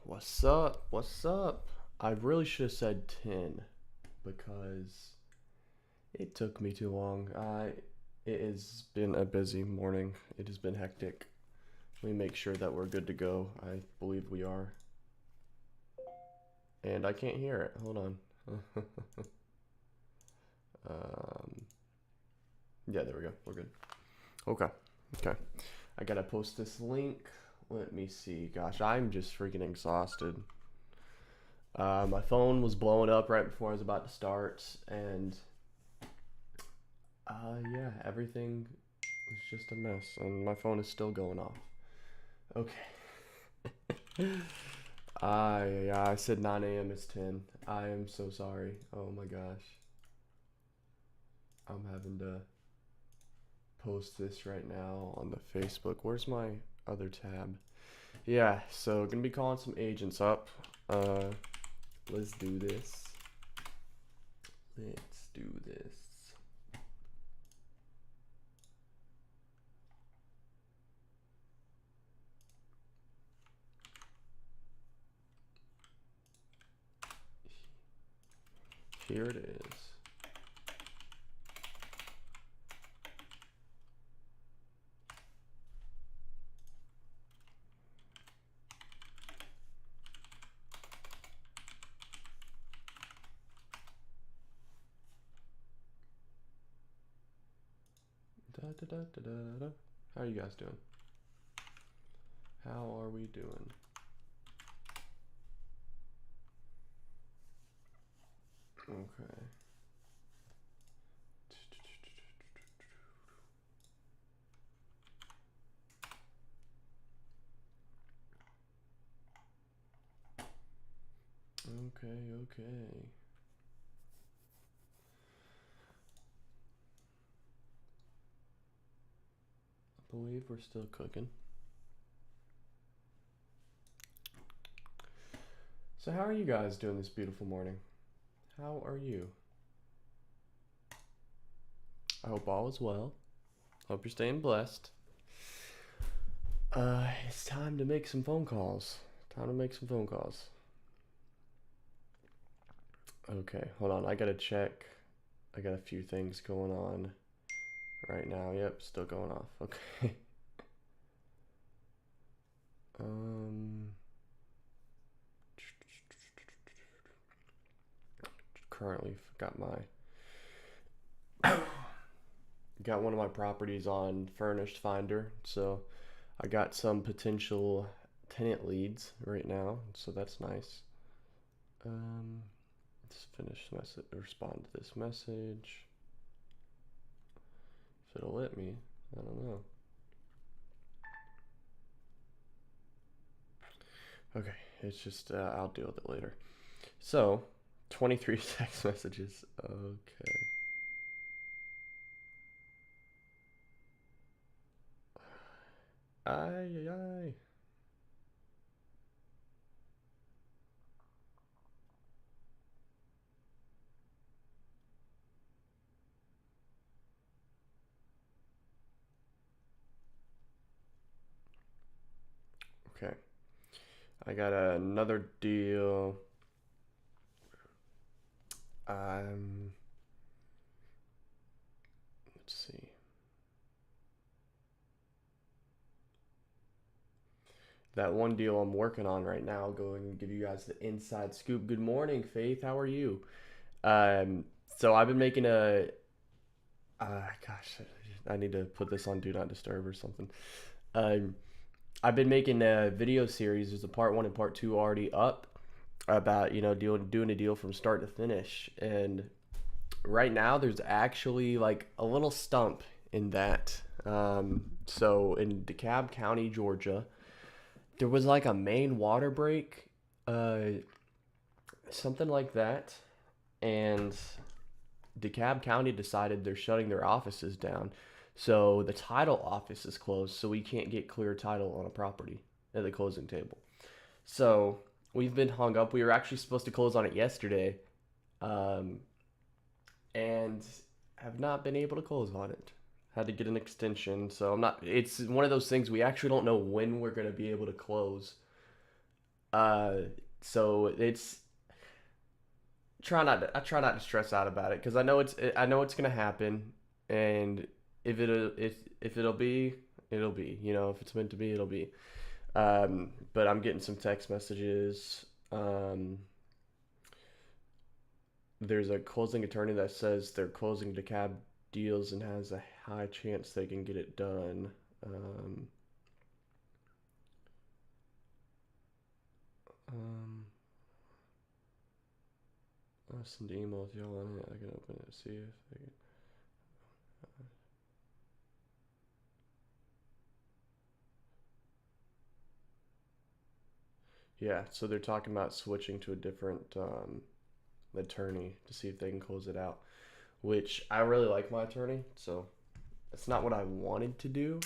What's up? What's up? I really should have said 10 because it took me too long. It has been a busy morning. It has been hectic. Let me make sure that we're good to go. I believe we are. And I can't hear it. Hold on. um, yeah, there we go. We're good. Okay. Okay. I gotta post this link. Let me see. Gosh, I'm just freaking exhausted. My phone was blowing up right before I was about to start, and yeah, everything was just a mess, and my phone is still going off. Okay. I said 9 a.m. It's 10. I am so sorry. Oh my gosh. I'm having to post this right now on the Facebook. Where's my other tab? Yeah, so gonna be calling some agents up. Uh, let's do this. Let's do this. Here it is. Da, da, da, da, da, da. How are you guys doing? How are we doing? Okay. Okay, okay. I believe we're still cooking. So how are you guys doing this beautiful morning? How are you? I hope all is well. Hope you're staying blessed. It's time to make some phone calls. Time to make some phone calls. Okay, hold on. I gotta check. I got a few things going on right now. Yep, still going off. Okay. Um, currently got one of my properties on Furnished Finder, so I got some potential tenant leads right now, so that's nice. Let's finish message. Respond to this message. If it'll let me, I don't know. Okay, it's just I'll deal with it later. So, 23 text messages. Okay. Ay, ay, ay. Okay. I got another deal. Um, let's see. That one deal I'm working on right now. I'll go and give you guys the inside scoop. Good morning, Faith. How are you? So I've been making gosh, I need to put this on Do Not Disturb or something. Um, I've been making a video series. There's a part one and part two already up about doing a deal from start to finish. And right now, there's actually like a little stump in that. So in DeKalb County, Georgia, there was like a main water break, uh, something like that, and DeKalb County decided they're shutting their offices down. So the title office is closed, so we can't get clear title on a property at the closing table. So we've been hung up. We were actually supposed to close on it yesterday, um, and have not been able to close on it. Had to get an extension, so I'm not. It's one of those things we actually don't know when we're gonna be able to close. Uh, so it's I try not to stress out about it because I know it's gonna happen, and if it'll be, it'll be. You know, if it's meant to be, it'll be. But I'm getting some text messages. There's a closing attorney that says they're closing DeKalb deals and has a high chance they can get it done. Um, um, I'll send an email to y'all on it. I can open it, see if they can. Yeah, so they're talking about switching to a different attorney to see if they can close it out. Which I really like my attorney, so it's not what I wanted to do,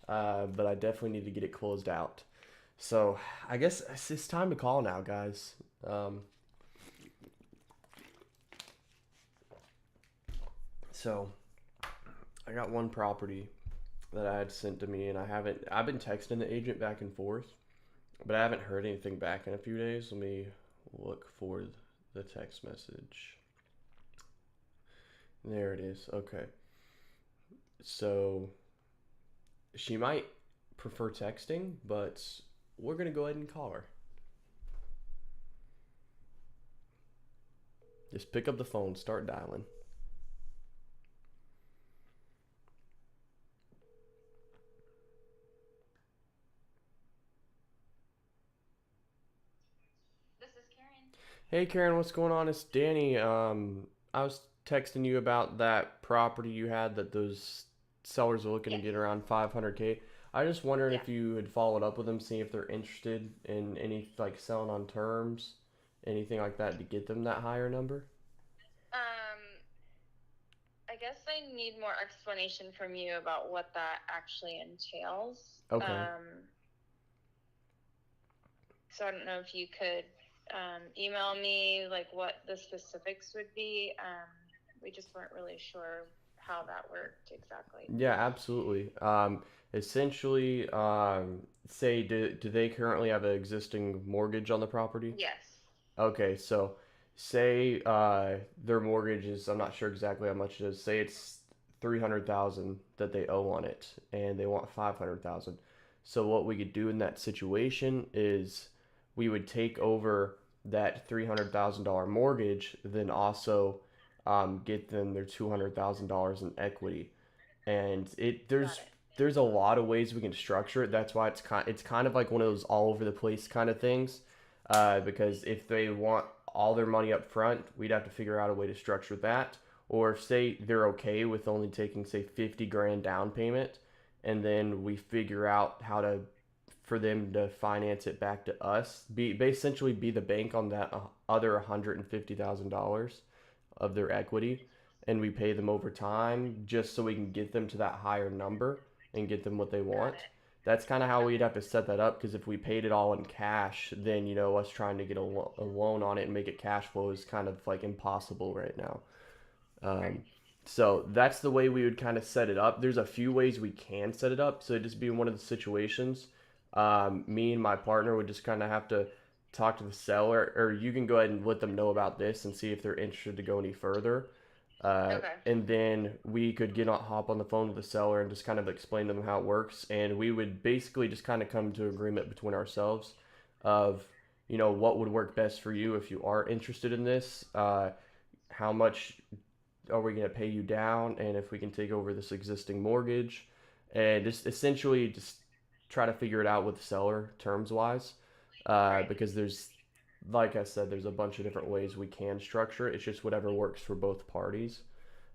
but I definitely need to get it closed out. So I guess it's time to call now, guys. Um, so I got one property that I had sent to me, and I've been texting the agent back and forth, but I haven't heard anything back in a few days. Let me look for the text message. There it is. Okay. So she might prefer texting, but we're going to go ahead and call her. Just pick up the phone, start dialing. This is Karen. Hey Karen, what's going on? It's Danny. I was texting you about that property you had that those sellers are looking to Yes. get around 500K. I just wondering Yeah. if you had followed up with them, seeing if they're interested in any like selling on terms, anything like that to get them that higher number. Um, I guess I need more explanation from you about what that actually entails. Okay. So I don't know if you could email me like what the specifics would be. We just weren't really sure how that worked exactly. Yeah, absolutely. Essentially, say, do they currently have an existing mortgage on the property? Yes. Okay, so say their mortgage is, I'm not sure exactly how much it is. Say it's 300,000 that they owe on it, and they want 500,000. So what we could do in that situation is we would take over that $300,000 mortgage, then also get them their $200,000 in equity. And Got it. there's a lot of ways we can structure it. That's why it's kind of like one of those all over the place kind of things. Because if they want all their money up front, we'd have to figure out a way to structure that. Or if say they're okay with only taking say 50 grand down payment, and then we figure out how to for them to finance it back to us, essentially be the bank on that other $150,000 of their equity, and we pay them over time just so we can get them to that higher number and get them what they Got want. it. That's kind of how we'd Okay. have to set that up because if we paid it all in cash, then us trying to get a loan on it and make it cash flow is kind of like impossible right now. Right. Um, so that's the way we would kind of set it up. There's a few ways we can set it up. So it'd just be one of the situations. Me and my partner would just kind of have to talk to the seller, or you can go ahead and let them know about this and see if they're interested to go any further. Okay. And then we could hop on the phone with the seller and just kind of explain to them how it works. And we would basically just kind of come to agreement between ourselves of, what would work best for you if you are interested in this. How much are we going to pay you down, and if we can take over this existing mortgage, and just essentially just try to figure it out with the seller terms wise, Right. because like I said, there's a bunch of different ways we can structure it. It's just whatever works for both parties.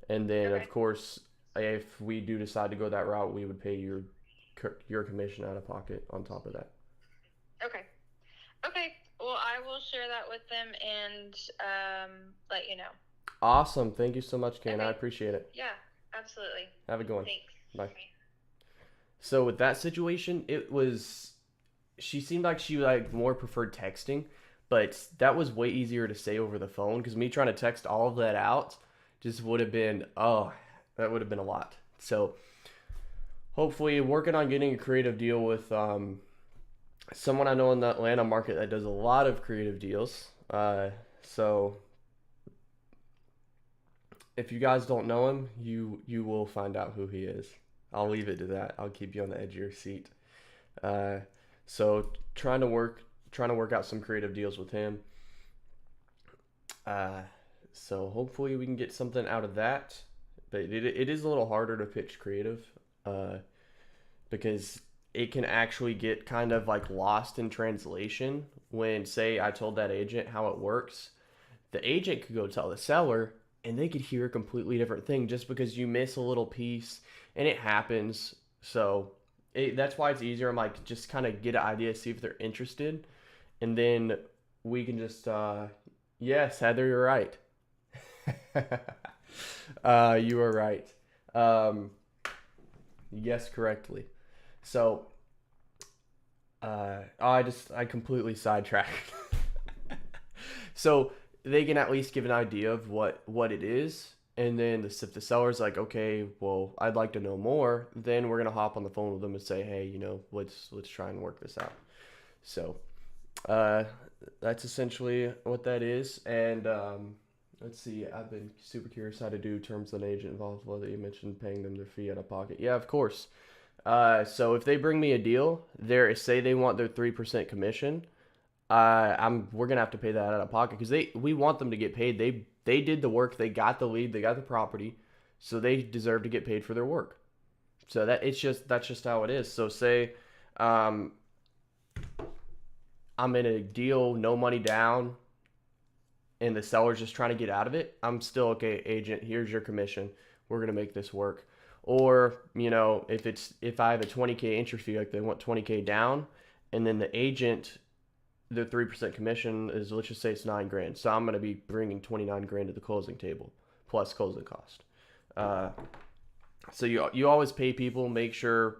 And then, of Okay. course, if we do decide to go that route, we would pay your commission out of pocket on top of that. Okay. Okay. Well, I will share that with them and let you know. Awesome. Thank you so much, Ken. I Okay. appreciate it. Yeah, absolutely. Have a good one. Thanks. Bye. Bye. So with that situation, she seemed like she like more preferred texting, but that was way easier to say over the phone because me trying to text all of that out just would have been, oh, that would have been a lot. So hopefully working on getting a creative deal with someone I know in the Atlanta market that does a lot of creative deals. So if you guys don't know him, you will find out who he is. I'll leave it to that. I'll keep you on the edge of your seat. Uh, so trying to work out some creative deals with him. Uh, so hopefully we can get something out of that. But it is a little harder to pitch creative, uh, because it can actually get kind of like lost in translation when, say, I told that agent how it works. The agent could go tell the seller and they could hear a completely different thing just because you miss a little piece, and it happens. So that's why it's easier. I'm like, just kind of get an idea, see if they're interested, and then we can just, yes, Heather, you're right. You are right. Um, yes, correctly. So, I completely sidetracked. So they can at least give an idea of what it is, and then if the seller's like, okay, well, I'd like to know more, then we're gonna hop on the phone with them and say, hey, let's try and work this out. So, uh, that's essentially what that is. And let's see, I've been super curious how to do terms of an agent involved. Whether you mentioned paying them their fee out of pocket. Yeah, of course. So if they bring me a deal, say they want their 3% commission, I'm we're gonna have to pay that out of pocket because we want them to get paid. They did the work, they got the lead, they got the property, so they deserve to get paid for their work. So that's just how it is. So say, um, I'm in a deal, no money down, and the seller's just trying to get out of it. I'm still okay, agent. Here's your commission. We're gonna make this work. Or if I have a 20K interest fee, like they want 20K down, and then the agent, the 3% commission is, let's just say it's 9 grand. So I'm gonna be bringing 29 grand to the closing table plus closing cost. Uh, so you always pay people, make sure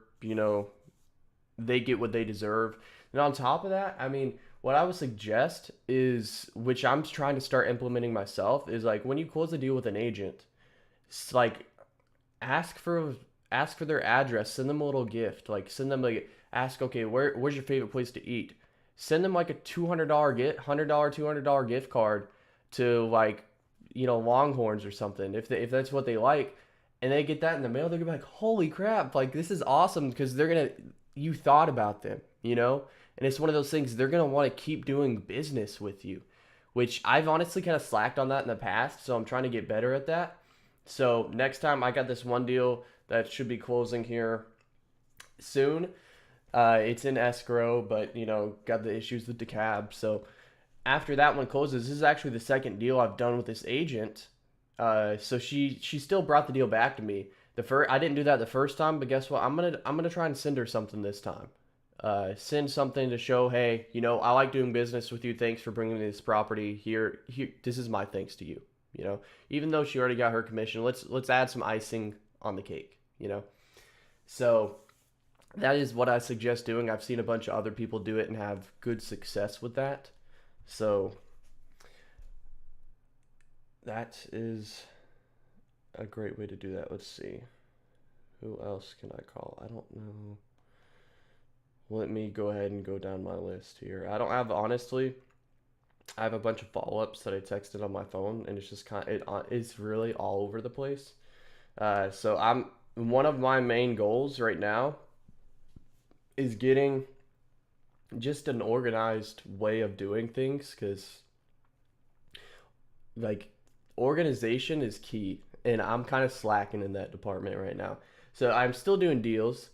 they get what they deserve. And on top of that, I mean, what I would suggest is, which I'm trying to start implementing myself, is like when you close a deal with an agent, it's like ask for ask for their address, send them a little gift, like send them like ask, okay, where's your favorite place to eat? Send them like a $200 gift, $100, $200 gift card to like Longhorns or something, if that's what they like, and they get that in the mail, they're gonna be like, holy crap, like this is awesome, because you thought about them. And it's one of those things, they're gonna want to keep doing business with you, which I've honestly kind of slacked on that in the past, so I'm trying to get better at that. So next time, I got this one deal that should be closing here soon. It's in escrow, but got the issues with the cab. So after that one closes, this is actually the second deal I've done with this agent. So she still brought the deal back to me. I didn't do that the first time, but guess what? I'm gonna try and send her something this time. Send something to show, hey, I like doing business with you. Thanks for bringing me this property here. Here, this is my thanks to you. Even though she already got her commission, let's add some icing on the cake. So that is what I suggest doing. I've seen a bunch of other people do it and have good success with that. So that is a great way to do that. Let's see. Who else can I call? I don't know. Let me go ahead and go down my list here. I don't have, honestly, I have a bunch of follow-ups that I texted on my phone, and it's just it's really all over the place. So one of my main goals right now is getting just an organized way of doing things, because like organization is key, and I'm kind of slacking in that department right now. So I'm still doing deals,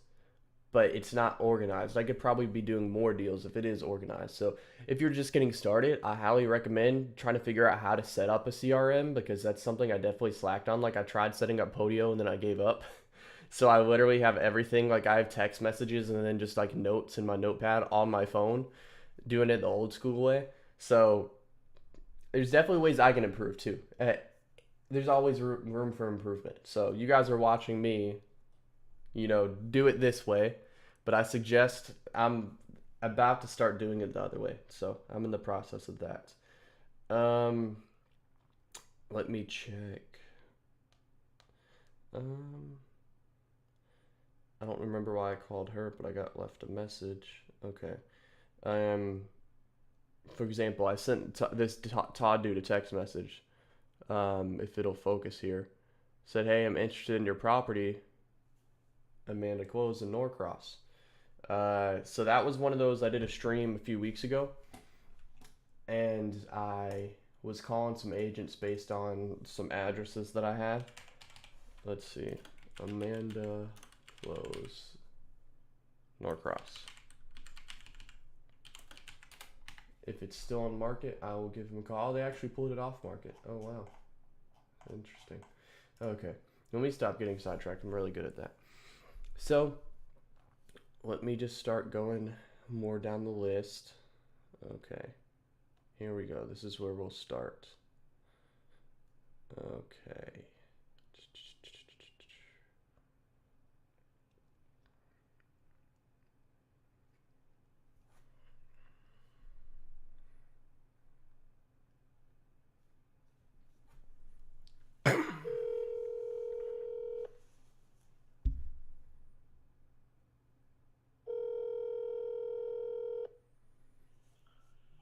but it's not organized. I could probably be doing more deals if it is organized. So if you're just getting started, I highly recommend trying to figure out how to set up a CRM, because that's something I definitely slacked on. Like I tried setting up Podio and then I gave up. So I literally have everything, like I have text messages and then just like notes in my notepad on my phone, doing it the old school way. So there's definitely ways I can improve too. There's always room for improvement. So you guys are watching me, do it this way, but I suggest I'm about to start doing it the other way. So I'm in the process of that. Um, Let me check. Um, I don't remember why I called her, but I got left a message. Okay. Um, for example, I sent this Todd dude a text message. If it'll focus here, said, "Hey, I'm interested in your property, Amanda Close in Norcross." So that was one of those. I did a stream a few weeks ago, and I was calling some agents based on some addresses that I had. Let's see, Amanda Close, Norcross. If it's still on market, I will give them a call. They actually pulled it off market. Oh wow, interesting. Okay, let me stop getting sidetracked. I'm really good at that. So let me just start going more down the list. Okay, here we go. This is where we'll start. Okay.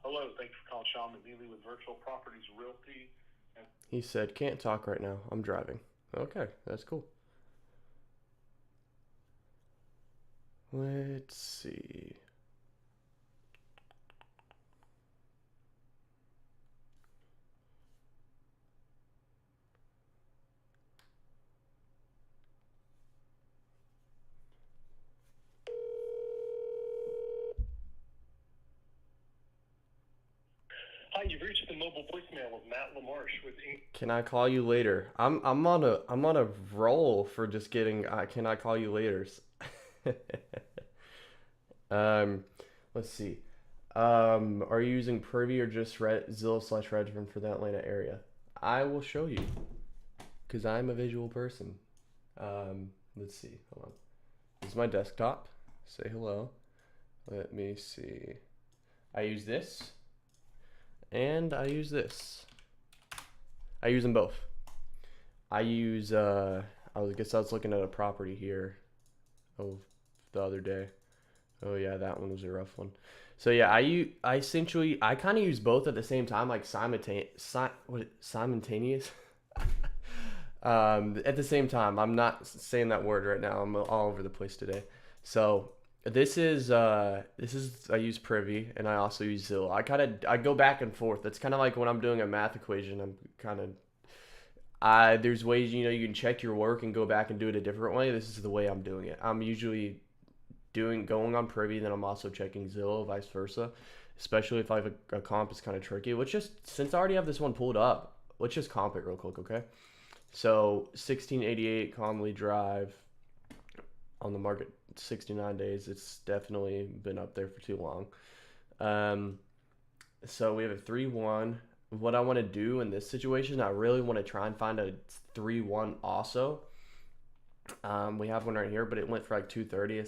Hello, thanks for calling Sean McNeely with Virtual Properties Realty. He said, "Can't talk right now. I'm driving." Okay, that's cool. Let's see. Hi, you've reached the mobile voicemail of Matt LaMarche with Can I call you later? I'm on a roll for just getting can I call you later? um let's see. Are you using Privy or just Zillow/Redfin for the Atlanta area? I will show you because I'm a visual person. Let's see. Hold on. This is my desktop. Say hello. Let me see. I use this and I use this. I use them both. I use guess I was looking at a property here the other day. Oh yeah, that one was a rough one. So yeah, I essentially I kind of use both at the same time, like simultaneous. At the same time, I'm not saying that word right now. I'm all over the place today. So this is I use Privy and I also use Zillow. I go back and forth. It's kind of like when I'm doing a math equation. I'm kind of I there's ways you can check your work and go back and do it a different way. This is the way I'm doing it. I'm usually going on Privy, then I'm also checking Zillow, vice versa. Especially if I have a comp is kind of tricky. Let's just since I already have this one pulled up, let's just comp it real quick, okay? So 1688 Conley Drive on the market 69 days. It's definitely been up there for too long. So we have a 3-1. What I want to do in this situation, I really want to try and find a 3-1 also. We have one right here, but it went for like 230.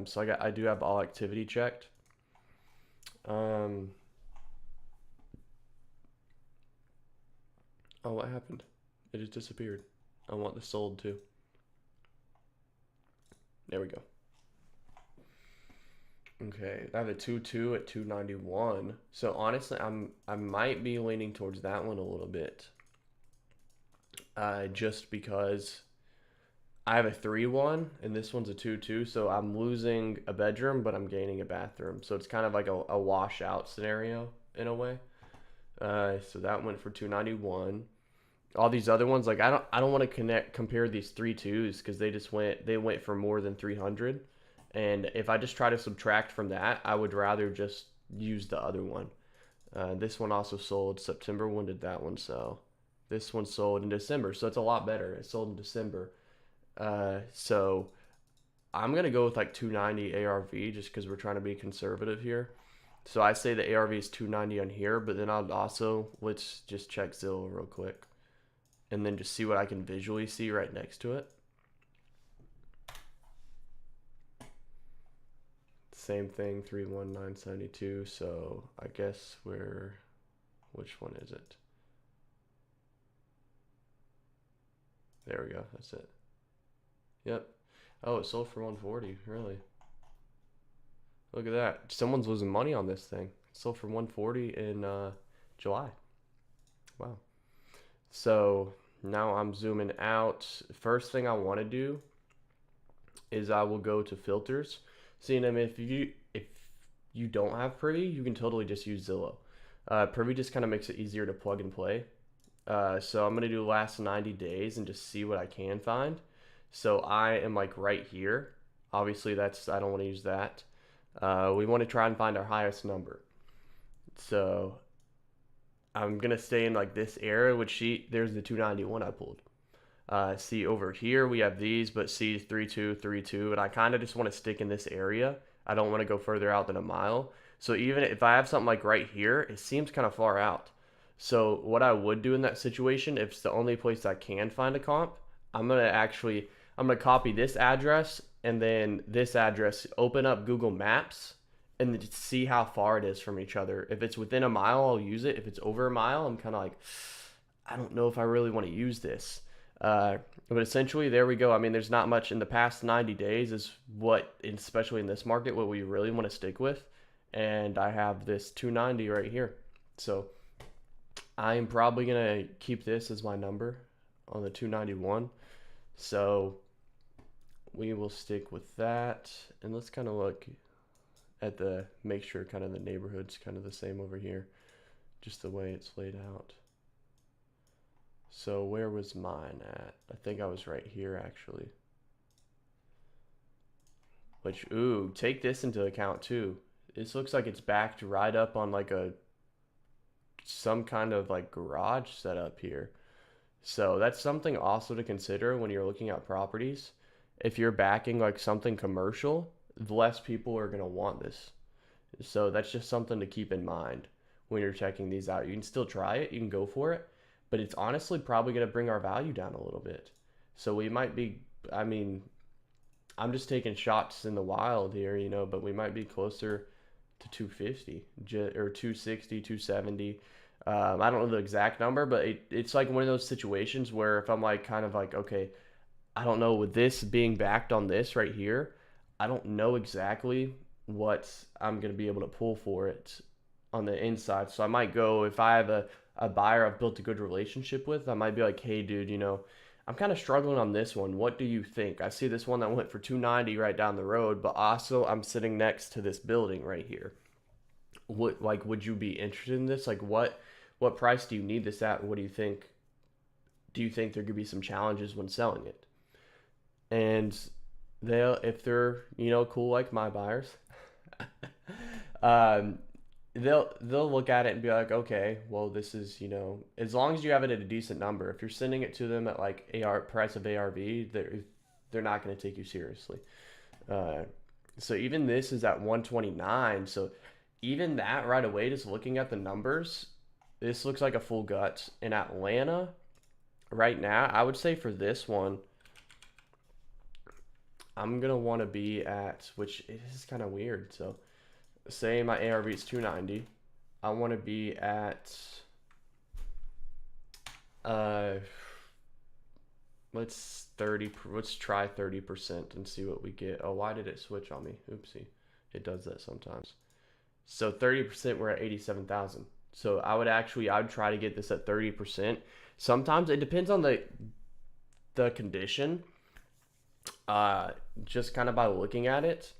So I do have all activity checked. Oh, what happened? It just disappeared. I want this sold too. There we go. Okay, I have a 2-2 at 291. So honestly, I might be leaning towards that one a little bit. Just because I have a 3-1 and this one's a 2-2, so I'm losing a bedroom, but I'm gaining a bathroom. So it's kind of like a washout scenario in a way. So that went for 291. All these other ones, like I don't want to compare these 3-2s because they went for more than 300. And if I just try to subtract from that, I would rather just use the other one. This one also sold September. When did that one sell? This one sold in December, so it's a lot better. It sold in December. So I'm gonna go with like 290 ARV just because we're trying to be conservative here. So I say the ARV is 290 on here, but then let's just check Zillow real quick, and then just see what I can visually see right next to it. Same thing, 31972. So I guess which one is it? There we go. That's it. Yep. Oh, it sold for 140. Really? Look at that. Someone's losing money on this thing. Sold for 140 in July. Wow. So now I'm zooming out. First thing I want to do is I will go to filters. Seeing them, if you don't have Privy, you can totally just use Zillow. Privy just kind of makes it easier to plug and play. So I'm gonna do last 90 days and just see what I can find. So I am like right here. Obviously that's, I don't want to use that. We want to try and find our highest number. So I'm gonna stay in like this area, which there's the 291 I pulled. See over here we have these, but see 3232, and I kind of just want to stick in this area. I don't want to go further out than a mile. So even if I have something like right here, it seems kind of far out. So what I would do in that situation, if it's the only place I can find a comp, I'm gonna copy this address and then this address, open up Google Maps and then see how far it is from each other. If it's within a mile, I'll use it. If it's over a mile, I'm kind of like, I don't know if I really want to use this. But essentially, there we go. I mean, there's not much in the past 90 days is what, especially in this market, what we really want to stick with. And I have this 290 right here. So I am probably going to keep this as my number on the 291. So we will stick with that. And let's kind of look at make sure kind of the neighborhood's kind of the same over here. Just the way it's laid out. So where was mine at? I think I was right here actually. Which, ooh, take this into account too. This looks like it's backed right up on like some kind of like garage setup here. So that's something also to consider when you're looking at properties. If you're backing like something commercial, less people are gonna want this. So that's just something to keep in mind when you're checking these out. You can still try it, you can go for it, but it's honestly probably gonna bring our value down a little bit. So we might be, I mean, I'm just taking shots in the wild here, but we might be closer to 250 or 260, 270. I don't know the exact number, but it's like one of those situations where if I'm like kind of like, okay, I don't know, with this being backed on this right here, I don't know exactly what I'm going to be able to pull for it on the inside. So I might go, if I have a buyer I've built a good relationship with, I might be like, hey, dude, I'm kind of struggling on this one. What do you think? I see this one that went for 290 right down the road, but also I'm sitting next to this building right here. Would you be interested in this? Like, what price do you need this at? What do you think? Do you think there could be some challenges when selling it? And if they're, cool like my buyers, they'll look at it and be like, okay, well, this is, as long as you have it at a decent number. If you're sending it to them at like price of ARV, they're not going to take you seriously. So even this is at 129. So even that right away, just looking at the numbers, this looks like a full gut. In Atlanta right now, I would say for this one, I'm going to want to be at, which is kind of weird. So say my ARV is 290. I want to be at, let's try 30% and see what we get. Oh, why did it switch on me? Oopsie. It does that sometimes. So 30%, we're at 87,000. So I would try to get this at 30%. Sometimes it depends on the condition. Just kind of by looking at it,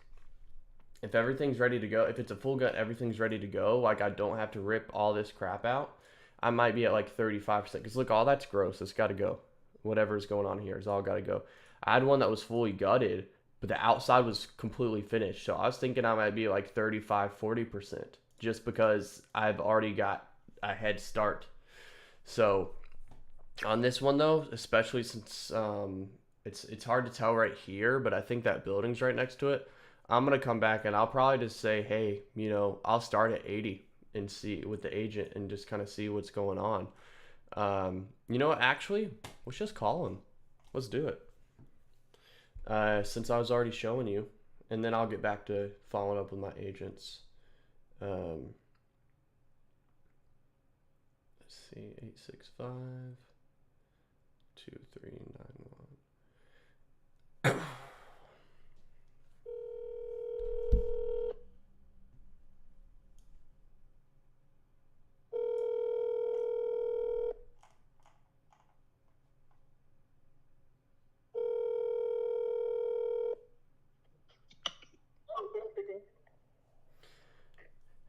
if everything's ready to go, if it's a full gut, everything's ready to go, like I don't have to rip all this crap out, I might be at like 35%. Because look, all that's gross. It's got to go. Whatever's going on here, it's all got to go. I had one that was fully gutted, but the outside was completely finished. So I was thinking I might be like 35, 40%, just because I've already got a head start. So on this one though, especially since it's hard to tell right here, but I think that building's right next to it. I'm going to come back and I'll probably just say, hey, I'll start at 80 and see with the agent and just kind of see what's going on. Actually, let's just call him. Let's do it. Since I was already showing you, and then I'll get back to following up with my agents. Let's see, 865 2391.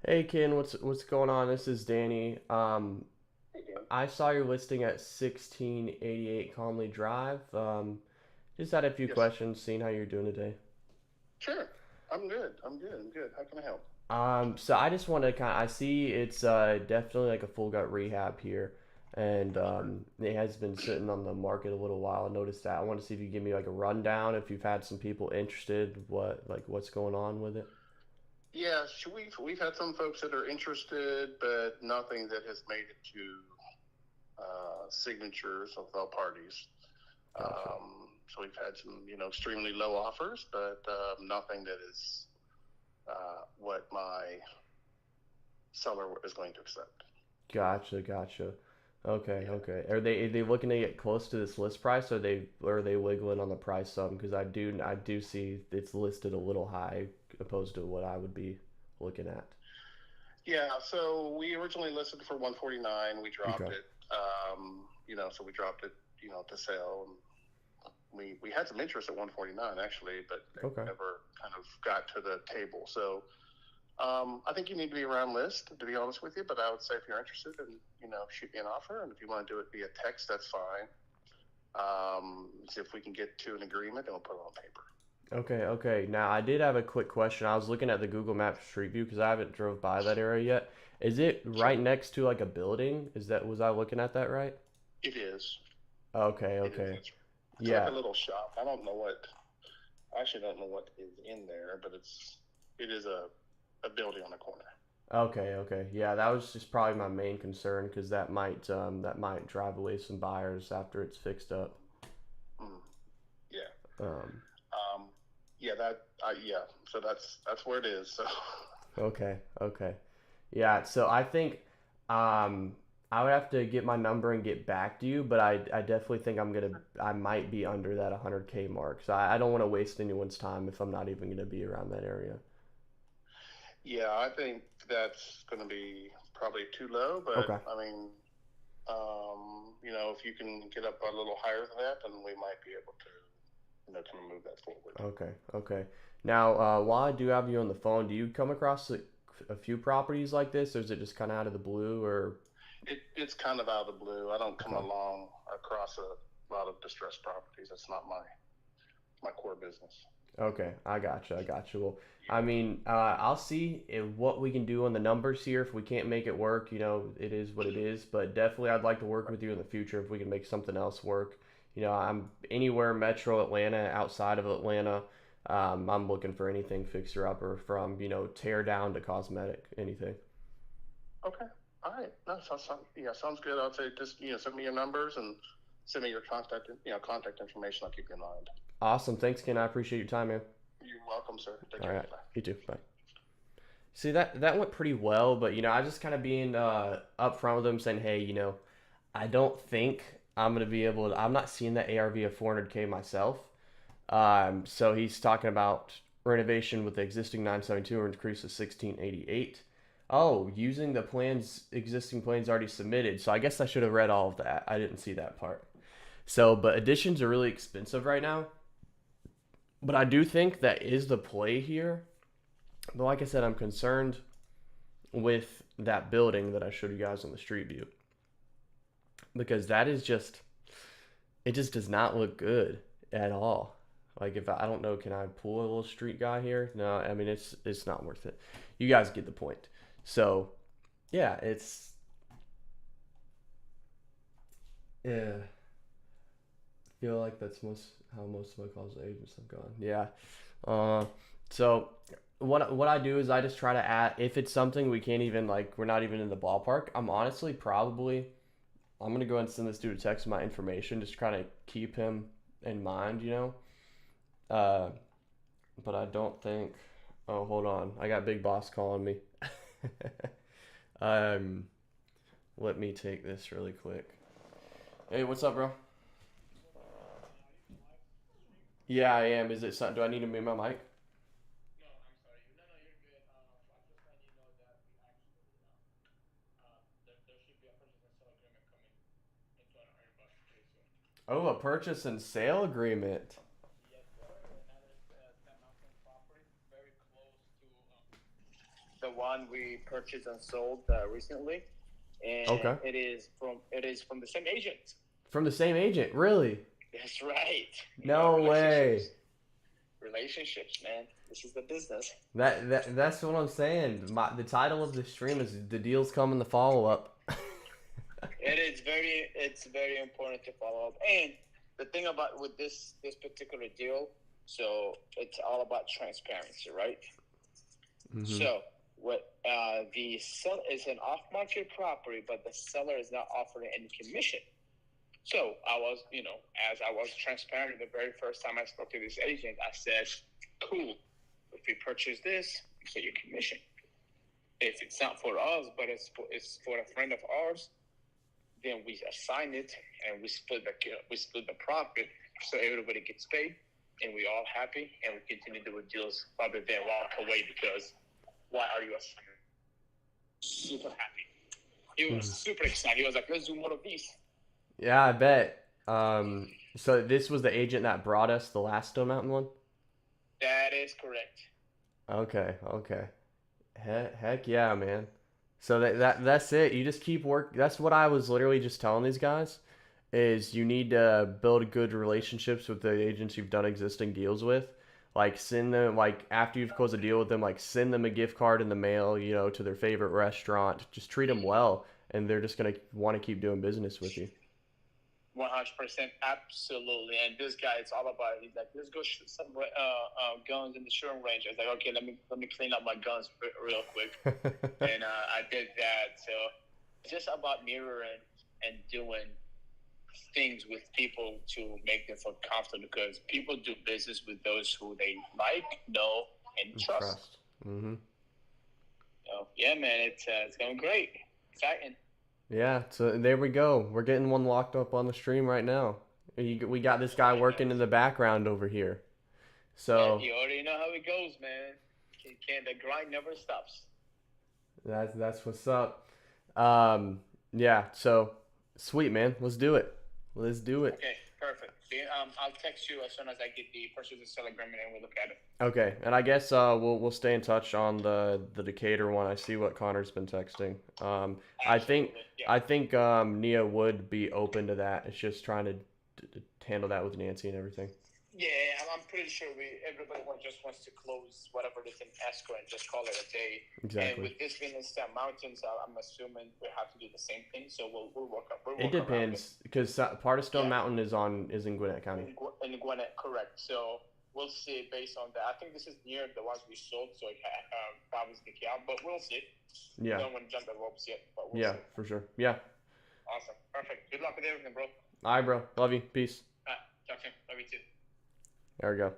Hey Ken, what's going on? This is Danny. Hey, Dan. I saw your listing at 1688 Conley Drive. Just had a few Yes. questions, seeing how you're doing today. Sure. I'm good. I'm good. I'm good. How can I help? So I just want to I see it's definitely like a full gut rehab here, and it has been sitting on the market a little while. I noticed that. I want to see if you give me like a rundown if you've had some people interested, what's going on with it. Yeah, we've had some folks that are interested, but nothing that has made it to signatures of all parties. Gotcha. So we've had some, extremely low offers, but nothing that is what my seller is going to accept. Gotcha. Okay, Yeah. okay. Are they looking to get close to this list price, or are they wiggling on the price some? Because I do see it's listed a little high opposed to what I would be looking at. Yeah, so we originally listed for 149. We dropped Okay. it. So we dropped it, to sell. We had some interest at 149 actually, but it Okay. never kind of got to the table. So I think you need to be around list, to be honest with you. But I would say if you're interested, and shoot me an offer, and if you want to do it via text, that's fine. See if we can get to an agreement, and we'll put it on paper. Okay. Now I did have a quick question. I was looking at the Google Maps Street View because I haven't drove by that area yet. Is it Sure, right next to like a building? Was I looking at that right? it is. Okay, It is. okay. It's like a Yeah. little shop. I don't know what. I actually don't know what is in there, but it is a building on the corner. Okay. Yeah, that was just probably my main concern because that might drive away some buyers after it's fixed up. Mm, yeah. Um, Um, yeah, yeah. So that's where it is. So okay. Yeah, so I think um I would have to get my number and get back to you, but I definitely think I might be under that 100K mark. So I don't want to waste anyone's time if I'm not even gonna be around that area. yeah, I think that's going to be probably too low. But Okay. I mean, if you can get up a little higher than that, then we might be able to, kind of move that forward. Okay. Now, while I do have you on the phone, do you come across a few properties like this, or is it just kind of out of the blue, or It's kind of out of the blue. I don't come okay? along across a lot of distressed properties. That's not my core business. Okay, I got you. Well, I Yeah. mean, I'll see what we can do on the numbers here. If we can't make it work, it is what it is. But definitely, I'd like to work with you in the future if we can make something else work. I'm anywhere Metro Atlanta, outside of Atlanta. I'm looking for anything fixer upper from tear down to cosmetic, anything. Okay. All right. No, yeah, sounds good. I'd say just send me your numbers and send me your contact information. I'll keep you in mind. Awesome, thanks, Ken. I appreciate your time, man. You're welcome, sir. Take All care. right, Bye. you too. Bye. See that went pretty well, but I just kind of being upfront with him, saying, hey, I don't think I'm gonna be able to. I'm not seeing that ARV of 400K myself. So he's talking about renovation with the existing 972 or increase to 1688. Oh, using the existing plans already submitted. So I guess I should have read all of that. I didn't see that part. So, but additions are really expensive right now. But I do think that is the play here. But like I said, I'm concerned with that building that I showed you guys on the street view because that is just it just does not look good at all. Like if I don't know, can I pull a little street guy here? No, I mean it's not worth it. You guys get the point. So yeah, yeah. I feel like that's how most of my calls to agents have gone. Yeah. Uh, so what I do is I just try to add if it's something we can't even like we're not even in the ballpark. I'm honestly probably I'm gonna go ahead and send this dude a text with my information, just trying to keep him in mind. Uh, but I don't think. Oh, hold on, I got Big Boss calling me. um, let me take this really quick. Hey, what's up, bro? Yeah, I am. Is it something? Do I need to mute my mic? Oh, a purchase and sale agreement. the one we purchased and sold recently, and Okay. it is from the same agent. From the same agent, really? That's right. No way. Relationships, man. This is the business. That's what I'm saying. The title of the stream is "The Deals Come in the Follow Up." It's very important to follow up. And the thing about with this particular deal, so it's all about transparency, right? Mm-hmm. So what the sell is an off-market property, but the seller is not offering any commission. So I was, as I was transparent the very first time I spoke to this agent, I said, "Cool, if we purchase this, you get your commission. If it's not for us, but it's for a friend of ours, then we assign it and we split the profit, so everybody gets paid, and we all happy, and we continue doing deals rather than walk away because why are you assigning?" Super happy. He was super excited. He was like, "Let's do more of these." Yeah, I bet. So this was the agent that brought us the last Stone Mountain one? That is correct. Okay. Heck yeah, man. So that's it. You just keep work. That's what I was literally just telling these guys, is you need to build good relationships with the agents you've done existing deals with. Like send them, like after you've closed a deal with them, like send them a gift card in the mail, to their favorite restaurant. Just treat them well, and they're just gonna want to keep doing business with you. 100%, absolutely. And this guy, it's all about. He's like, "Let's go shoot some guns in the shooting range." I was like, "Okay, let me clean up my guns real quick," and I did that. So it's just about mirroring and doing things with people to make them feel comfortable, because people do business with those who they like, know, and trust. Mm-hmm. So yeah, man, it's going great, exciting. Yeah, so there we go. We're getting one locked up on the stream right now. We got this guy working in the background over here. So you already know how it goes, man. The grind never stops. that's what's up. Yeah, so sweet, man. Let's do it. Okay, perfect. I'll text you as soon as I get the purchase and sale agreement, and we'll look at it. Okay, and I guess we'll stay in touch on the Decatur one. I see what Connor's been texting. I think Nia would be open to that. It's just trying to handle that with Nancy and everything. Yeah, I'm pretty sure everybody just wants to close whatever they can escrow and just call it a day. Exactly. And with this being in Stone Mountains, I'm assuming we have to do the same thing. So we'll work up. It depends, because part of Stone Mountain is in Gwinnett County. In Gwinnett, correct. So we'll see based on that. I think this is near the ones we sold, so it probably stick out, but we'll see. Yeah. Don't want to jump the ropes yet, but we'll see. For sure. Yeah. Awesome. Perfect. Good luck with everything, bro. All right, bro. Love you. Peace. Talk soon. Love you too. There we go.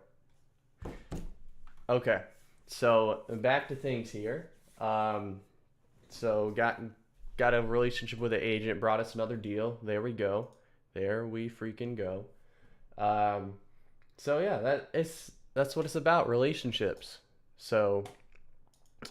Okay, so back to things here. So got a relationship with an agent, brought us another deal. There we go. There we freaking go. So yeah, that's what it's about, relationships. So,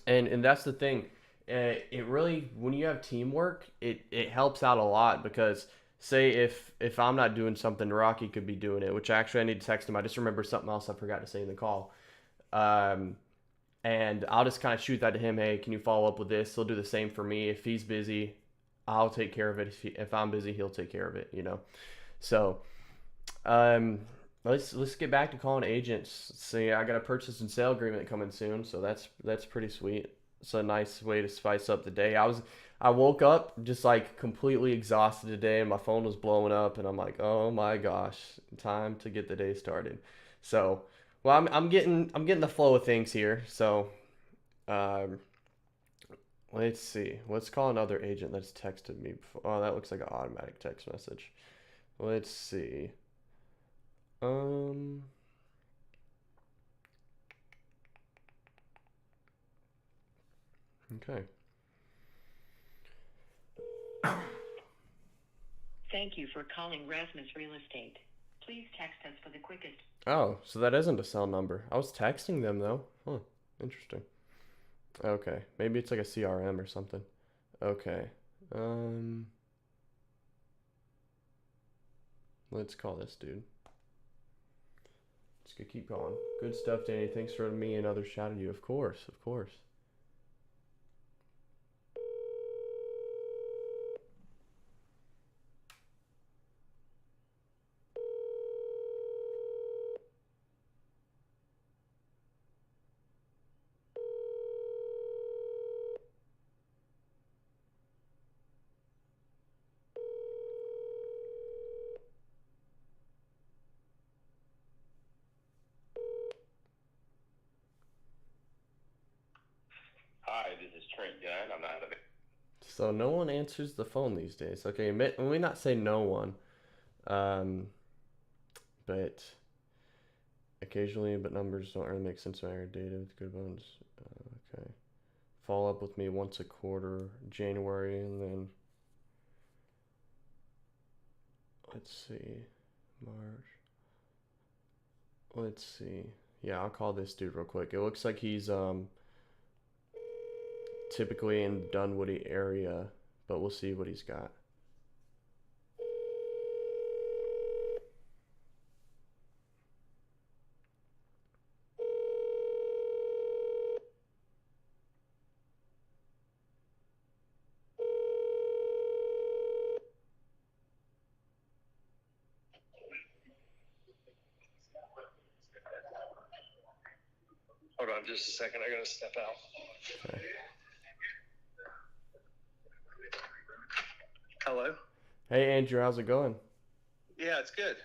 and that's the thing. It really, when you have teamwork, it helps out a lot, because say if I'm not doing something, Rocky could be doing it, which actually I need to text him. I just remember something else I forgot to say in the call. And I'll just kind of shoot that to him. Hey, can you follow up with this? He'll do the same for me. If he's busy, I'll take care of it. If I'm busy, he'll take care of it, So, let's get back to calling agents. See, I got a purchase and sale agreement coming soon, so that's pretty sweet. It's a nice way to spice up the day. I woke up just like completely exhausted today, and my phone was blowing up, and I'm like, oh my gosh, time to get the day started. So, well, I'm getting the flow of things here. So, let's see. Let's call another agent that's texted me before. Oh, that looks like an automatic text message. Let's see. Okay. Thank you for calling Rasmus Real Estate. Please text us for the quickest. Oh, so that isn't a cell number. I was texting them though. Huh, interesting. Okay, maybe it's like a CRM or something. Okay. Let's call this dude. Just gonna keep going. Good stuff, Danny. Thanks for me and others shouting you. Of course. offering done. I'm not available. So no one answers the phone these days. Okay, let me not say no one, but occasionally, but numbers don't really make sense when I hear data with good ones. Okay, follow up with me once a quarter, January, and then let's see, March. Let's see. Yeah, I'll call this dude real quick. It looks like he's typically in the Dunwoody area, but we'll see what he's got. Hold on just a second. I gotta step out. Okay. Hello? Hey Andrew, how's it going? Yeah, it's good.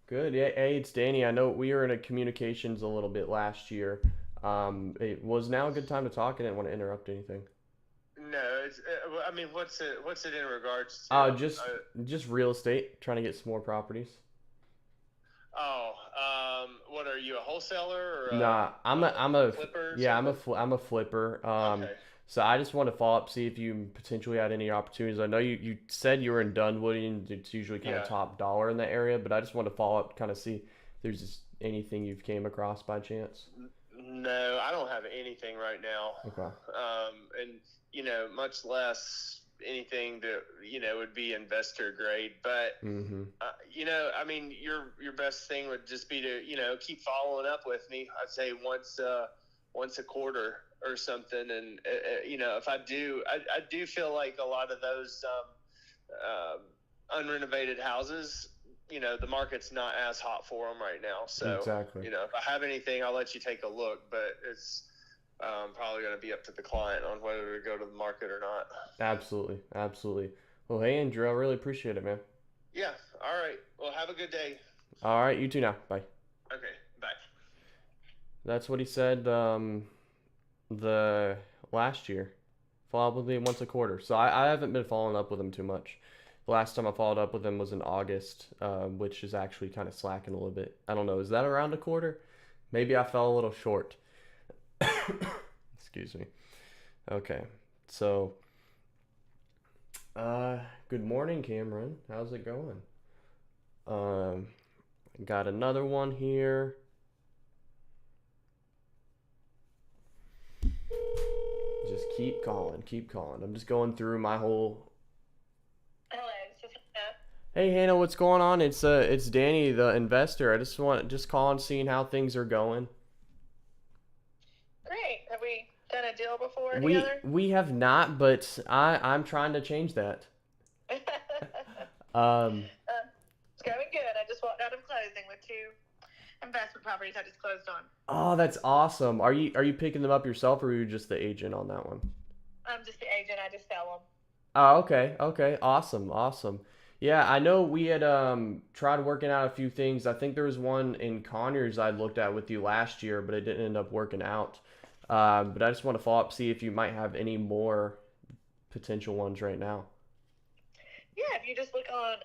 Good. Yeah, hey, it's Danny. I know we were in a communications a little bit last year. It was now a good time to talk. I didn't want to interrupt anything. No, it's. I mean, what's it in regards to? Just real estate, trying to get some more properties. What are you, a wholesaler or Nah, I'm a flipper? yeah, I'm a flipper. Okay. So I just want to follow up, see if you potentially had any opportunities. I know you said you were in Dunwoody, and it's usually kind of Yeah. top dollar in that area, but I just want to follow up, kind of see if there's just anything you've came across by chance. No, I don't have anything right now. Okay. And much less anything that would be investor grade. But Mm-hmm. I mean, your best thing would just be to keep following up with me. I'd say once a quarter or something. And if I do feel like a lot of those unrenovated houses, the market's not as hot for them right now. So Exactly. if I have anything, I'll let you take a look, but it's probably going to be up to the client on whether to go to the market or not. Absolutely. Absolutely. Well, hey, Andrew, I really appreciate it, man. Yeah. All right. Well, have a good day. All right, you too now. Bye. Okay. Bye. That's what he said the last year. Follow up with me once a quarter. So I haven't been following up with him too much. The last time I followed up with him was in August, which is actually kind of slacking a little bit. I don't know. Is that around a quarter? Maybe I fell a little short. Excuse me. Okay. So, good morning, Cameron. How's it going? Got another one here. Just keep calling, keep calling. I'm just going through my whole. Hello, this is Hannah. Hey Hannah, what's going on? It's Danny, the investor. I just calling, seeing how things are going. Great. Have we done a deal before We together? we have not, but I'm trying to change that. It's going good. I just walked out of closing with 2 investment properties I just closed on. Oh, that's awesome. Are you picking them up yourself, or are you just the agent on that one? I'm just the agent. I just sell them. Oh, okay, awesome. Yeah, I know we had tried working out a few things. I think there was one in Conyers I looked at with you last year, but it didn't end up working out. But I just want to follow up, see if you might have any more potential ones right now. Yeah, if you just look on,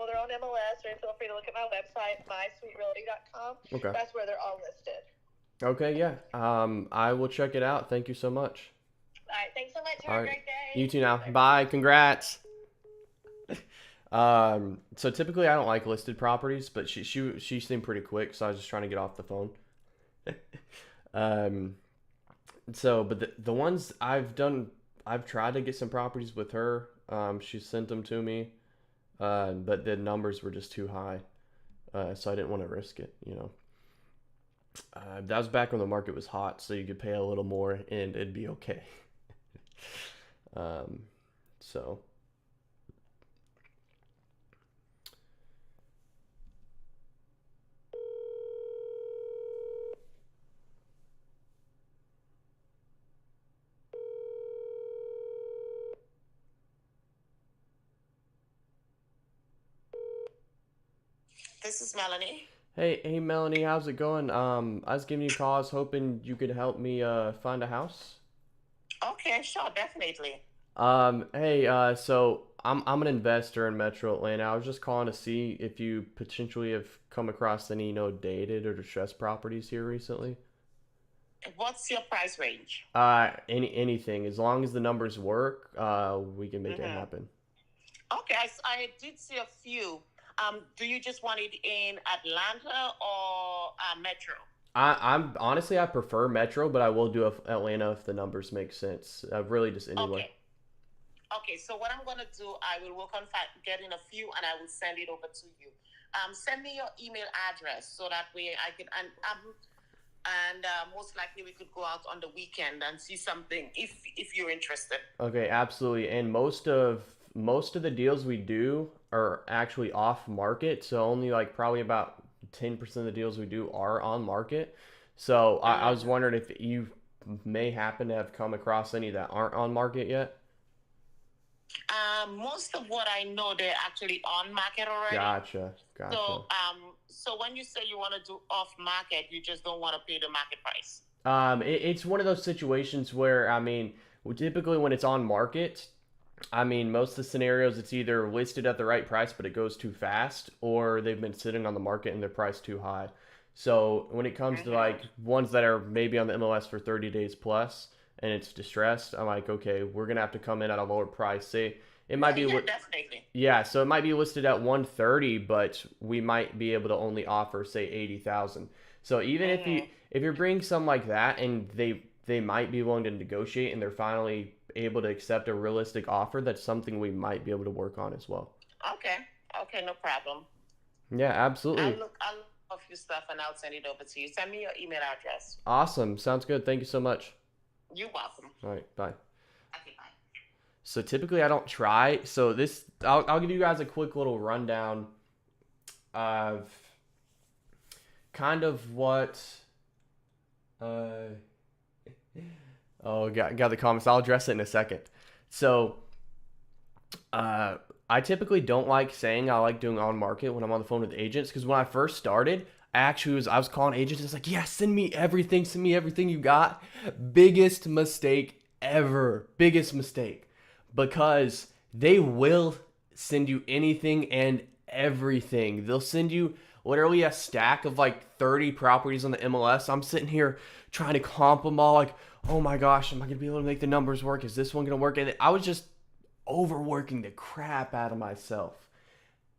they're on MLS, or feel free to look at my website, mysweetrealty.com. Okay. That's where they're all listed. Okay, yeah. I will check it out. Thank you so much. All right, thanks so much. All Have a right. great day. You too now. Bye. Congrats. So typically I don't like listed properties, but she seemed pretty quick, so I was just trying to get off the phone. But the ones I've tried to get some properties with her. She sent them to me, but the numbers were just too high, so I didn't want to risk it. That was back when the market was hot, so you could pay a little more and it'd be okay. So. This is Melanie. Hey Melanie, how's it going? I was giving you a call. I was hoping you could help me find a house. Okay, sure, definitely. Hey, so I'm an investor in Metro Atlanta. I was just calling to see if you potentially have come across any, dated or distressed properties here recently. What's your price range? Anything, as long as the numbers work, we can make it Mm-hmm. happen. Okay, I did see a few. Do you just want it in Atlanta or Metro? I'm honestly I prefer Metro, but I will do Atlanta if the numbers make sense. Really, just anywhere. Okay. Okay, so what I'm gonna do, I will work on getting a few, and I will send it over to you. Send me your email address so that way I can and most likely we could go out on the weekend and see something if you're interested. Okay, absolutely. And most of the deals we do are actually off market, so only like probably about 10% of the deals we do are on market. So I was Mm-hmm. wondering if you may happen to have come across any that aren't on market yet. Most of what I know, they're actually on market already. Gotcha, gotcha. So when you say you want to do off market, you just don't want to pay the market price. It's one of those situations where I mean, typically when it's on market, I mean, most of the scenarios it's either listed at the right price but it goes too fast, or they've been sitting on the market and they're priced too high. So when it comes to Mm-hmm. like ones that are maybe on the MLS for 30 days plus and it's distressed, I'm like, okay, we're gonna have to come in at a lower price. Say it might Yeah, be yeah, definitely. yeah, so it might be listed at 130, but we might be able to only offer say 80,000. So even Mm-hmm. if you're bringing some like that and they might be willing to negotiate and they're finally able to accept a realistic offer, that's something we might be able to work on as well. Okay. Okay, no problem. Yeah, absolutely. I'll look up your stuff and I'll send it over to you. Send me your email address. Awesome. Sounds good. Thank you so much. You're welcome. All right, bye. Okay, bye. So typically I don't try. So this I'll give you guys a quick little rundown of kind of what uh oh, got the comments. I'll address it in a second. So, uh, I typically don't like saying I like doing on market when I'm on the phone with agents because when I first started, I was calling agents. It's like, yeah, send me everything you got. Biggest mistake ever. Biggest mistake because they will send you anything and everything. They'll send you literally a stack of like 30 properties on the MLS. I'm sitting here trying to comp them all like, oh my gosh, am I gonna be able to make the numbers work? Is this one gonna work? And I was just overworking the crap out of myself.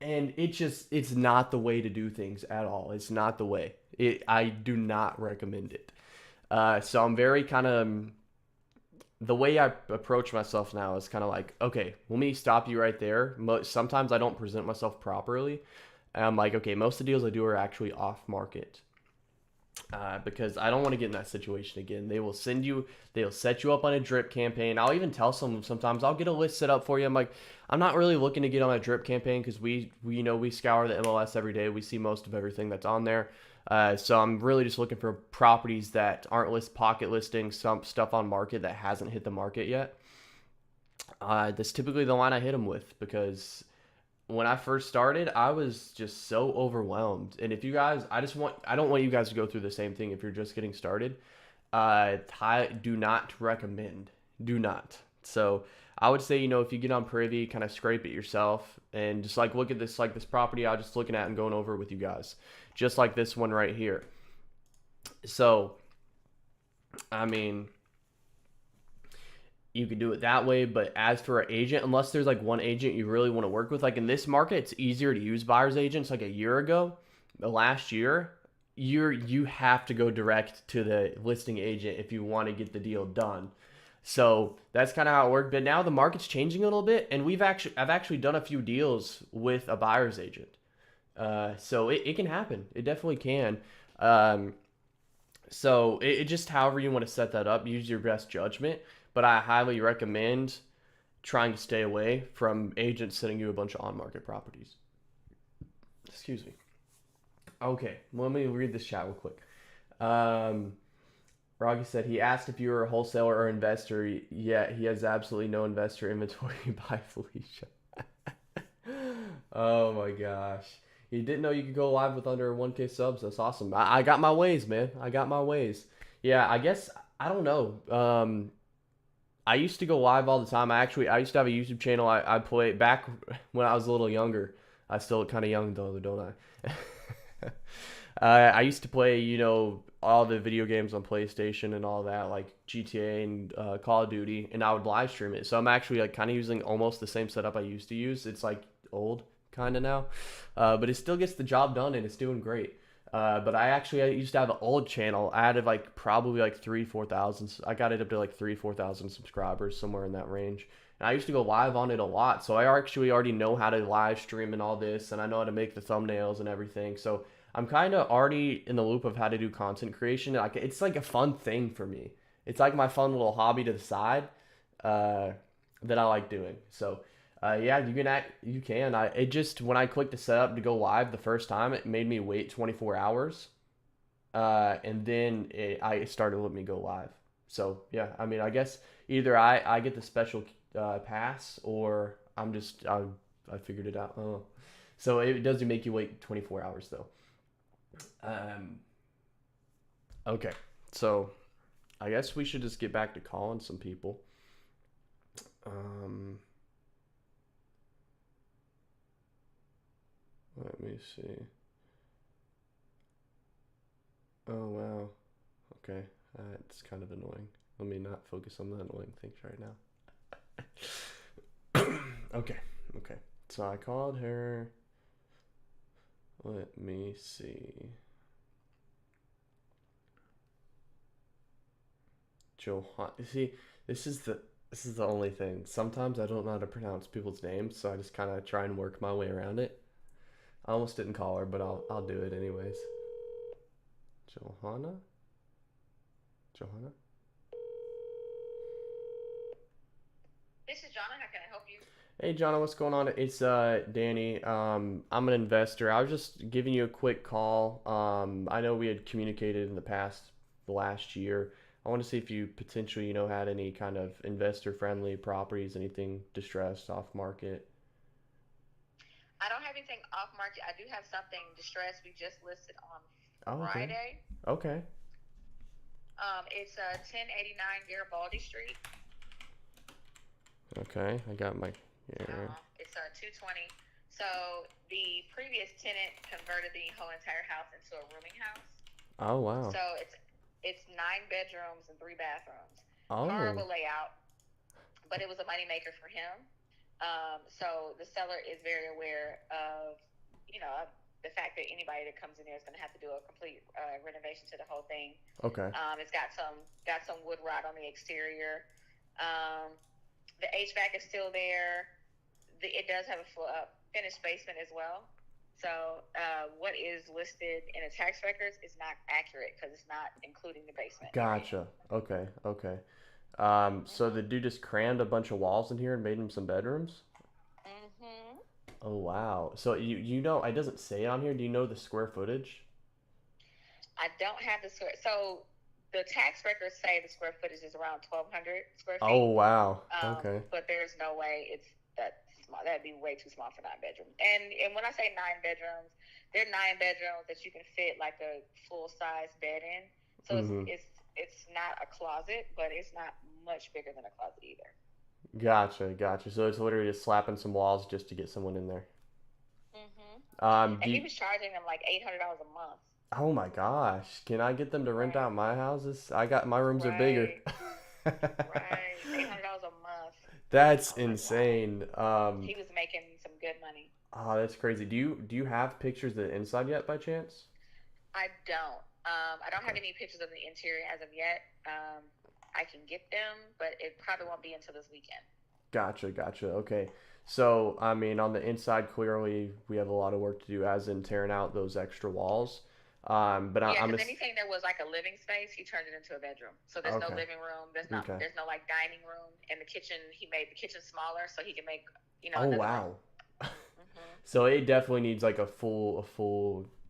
And it's not the way to do things at all. It's not the way. I do not recommend it. So I'm very kind of the way I approach myself now is kind of like, okay, let me stop you right there. Sometimes I don't present myself properly. And I'm like, okay, most of the deals I do are actually off market. Because I don't want to get in that situation again. They'll set you up on a drip campaign. I'll even tell some sometimes I'll get a list set up for you. I'm like, I'm not really looking to get on a drip campaign because we scour the MLS every day. We see most of everything that's on there. So I'm really just looking for properties that aren't pocket listings, some stuff on market that hasn't hit the market yet. That's typically the line I hit them with because when I first started, I was just so overwhelmed. And if you guys, I don't want you guys to go through the same thing if you're just getting started. Do not recommend. Do not. So I would say, if you get on Privy, kind of scrape it yourself and just like look at this, like this property I was just looking at and going over with you guys, just like this one right here. So, I mean, you could do it that way, but as for an agent, unless there's like one agent you really want to work with, like in this market it's easier to use buyers agents. Like a year ago, the last year, you have to go direct to the listing agent if you want to get the deal done. So that's kind of how it worked. But now the market's changing a little bit, and I've actually done a few deals with a buyer's agent. So it can happen. It definitely can. Um, so it just however you want to set that up, use your best judgment. But I highly recommend trying to stay away from agents sending you a bunch of on-market properties. Excuse me. Okay, let me read this chat real quick. Rocky said he asked if you were a wholesaler or investor. Yeah, he has absolutely no investor inventory by Felicia. Oh my gosh. He didn't know you could go live with under 1K subs. That's awesome. I got my ways, man. I got my ways. Yeah, I guess, I don't know. I used to go live all the time. I used to have a YouTube channel. I play back when I was a little younger. I still look kind of young though, don't I? I used to play, all the video games on PlayStation and all that, like GTA and Call of Duty, and I would live stream it. So I'm actually like kind of using almost the same setup I used to use. It's like old kind of now, but it still gets the job done and it's doing great. But I used to have an old channel. I had like probably like 4,000. I got it up to like 4,000 subscribers, somewhere in that range. And I used to go live on it a lot. So I actually already know how to live stream and all this, and I know how to make the thumbnails and everything. So I'm kind of already in the loop of how to do content creation. Like it's like a fun thing for me. It's like my fun little hobby to the side that I like doing. So yeah, you can. It just when I clicked the setup to go live the first time, it made me wait 24 hours, and then I started letting me go live. So yeah, I mean, I guess either I get the special pass or I figured it out. Oh, so it doesn't make you wait 24 hours though. Okay, so I guess we should just get back to calling some people. Let me see. Oh wow. Okay, it's kind of annoying. Let me not focus on the annoying things right now. Okay. So I called her. Let me see. Johan. See, this is the only thing. Sometimes I don't know how to pronounce people's names, so I just kind of try and work my way around it. I almost didn't call her, but I'll do it anyways. Johanna? This is Jonna. How can I help you? Hey, Jonna, what's going on? It's Danny. I'm an investor. I was just giving you a quick call. I know we had communicated in the last year. I want to see if you potentially, had any kind of investor-friendly properties, anything distressed, off-market. I don't have anything off market. I do have something distressed. We just listed on Oh, okay. Friday. Okay. It's 1089 Garibaldi Street. Okay. I got my. Yeah. It's 220. So the previous tenant converted the whole entire house into a rooming house. Oh wow. So it's 9 bedrooms and 3 bathrooms. Oh. Horrible layout, but it was a moneymaker for him. So the seller is very aware of, the fact that anybody that comes in there is going to have to do a complete renovation to the whole thing. Okay. It's got some wood rot on the exterior. The HVAC is still there. It does have a full finished basement as well. So what is listed in the tax records is not accurate because it's not including the basement. Gotcha. Okay. So the dude just crammed a bunch of walls in here and made them some bedrooms? Mm-hmm. Oh, wow. So it doesn't say on here. Do you know the square footage? I don't have the square. So the tax records say the square footage is around 1,200 square feet. Oh, wow. Okay. But there's no way it's that small. That'd be way too small for 9 bedrooms. And when I say 9 bedrooms, they're 9 bedrooms that you can fit like a full size bed in. So it's not a closet, but it's not much bigger than a closet either. Gotcha. So it's literally just slapping some walls just to get someone in there. And he was charging them like $800 a month. Oh my gosh! Can I get them to rent out my houses? My rooms are bigger. Right, $800 a month. That's insane. He was making some good money. Oh, that's crazy. Do you have pictures of the inside yet, by chance? I don't. I don't have any pictures of the interior as of yet. I can get them, but it probably won't be until this weekend. Gotcha. Okay. So, I mean, on the inside, clearly, we have a lot of work to do, as in tearing out those extra walls. But because anything that was like a living space, he turned it into a bedroom. So there's no living room. There's no like dining room. And the kitchen, he made the kitchen smaller so he can make, Oh, wow. So it definitely needs like a full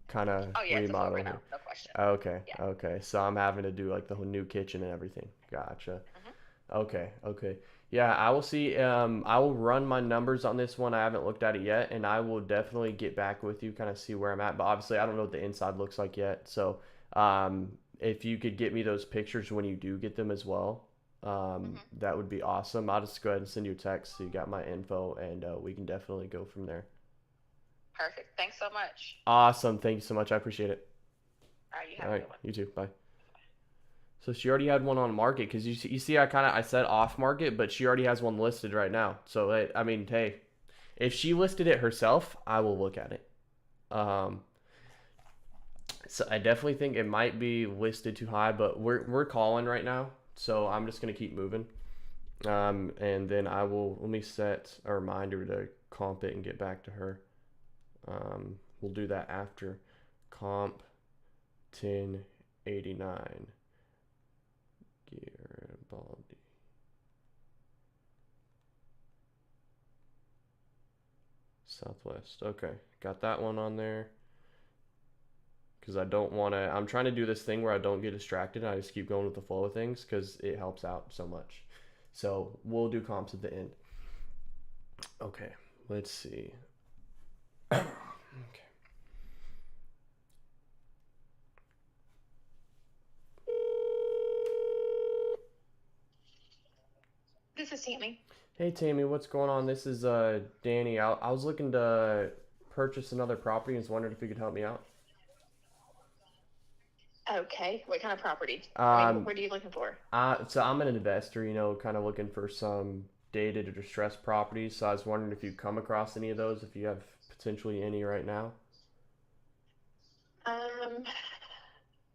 kind of remodel. It's a full no question. Okay. So I'm having to do like the whole new kitchen and everything. Gotcha. Okay. Yeah, I will see. I will run my numbers on this one. I haven't looked at it yet, and I will definitely get back with you, kind of see where I'm at. But obviously, I don't know what the inside looks like yet. So, if you could get me those pictures when you do get them as well, that would be awesome. I'll just go ahead and send you a text so you got my info, and we can definitely go from there. Perfect. Thanks so much. Awesome. Thank you so much. I appreciate it. All right, you have All a right. good one. You too. Bye. So she already had one on market because you see I said off market, but she already has one listed right now. So I mean, hey, if she listed it herself, I will look at it. So I definitely think it might be listed too high, but we're calling right now, so I'm just gonna keep moving. And then let me set a reminder to comp it and get back to her. We'll do that after comp 1089 Garibaldi. Southwest. Okay, got that one on there. Because I don't want to, I'm trying to do this thing where I don't get distracted and I just keep going with the flow of things because it helps out so much. So we'll do comps at the end. Okay, let's see. Okay. This is Tammy. Hey Tammy, what's going on? This is Danny. I was looking to purchase another property and was wondering if you could help me out. Okay. What kind of property? Um, What are you looking for? so I'm an investor, kind of looking for some dated or distressed properties. So I was wondering if you come across any of those, if you have potentially any right now.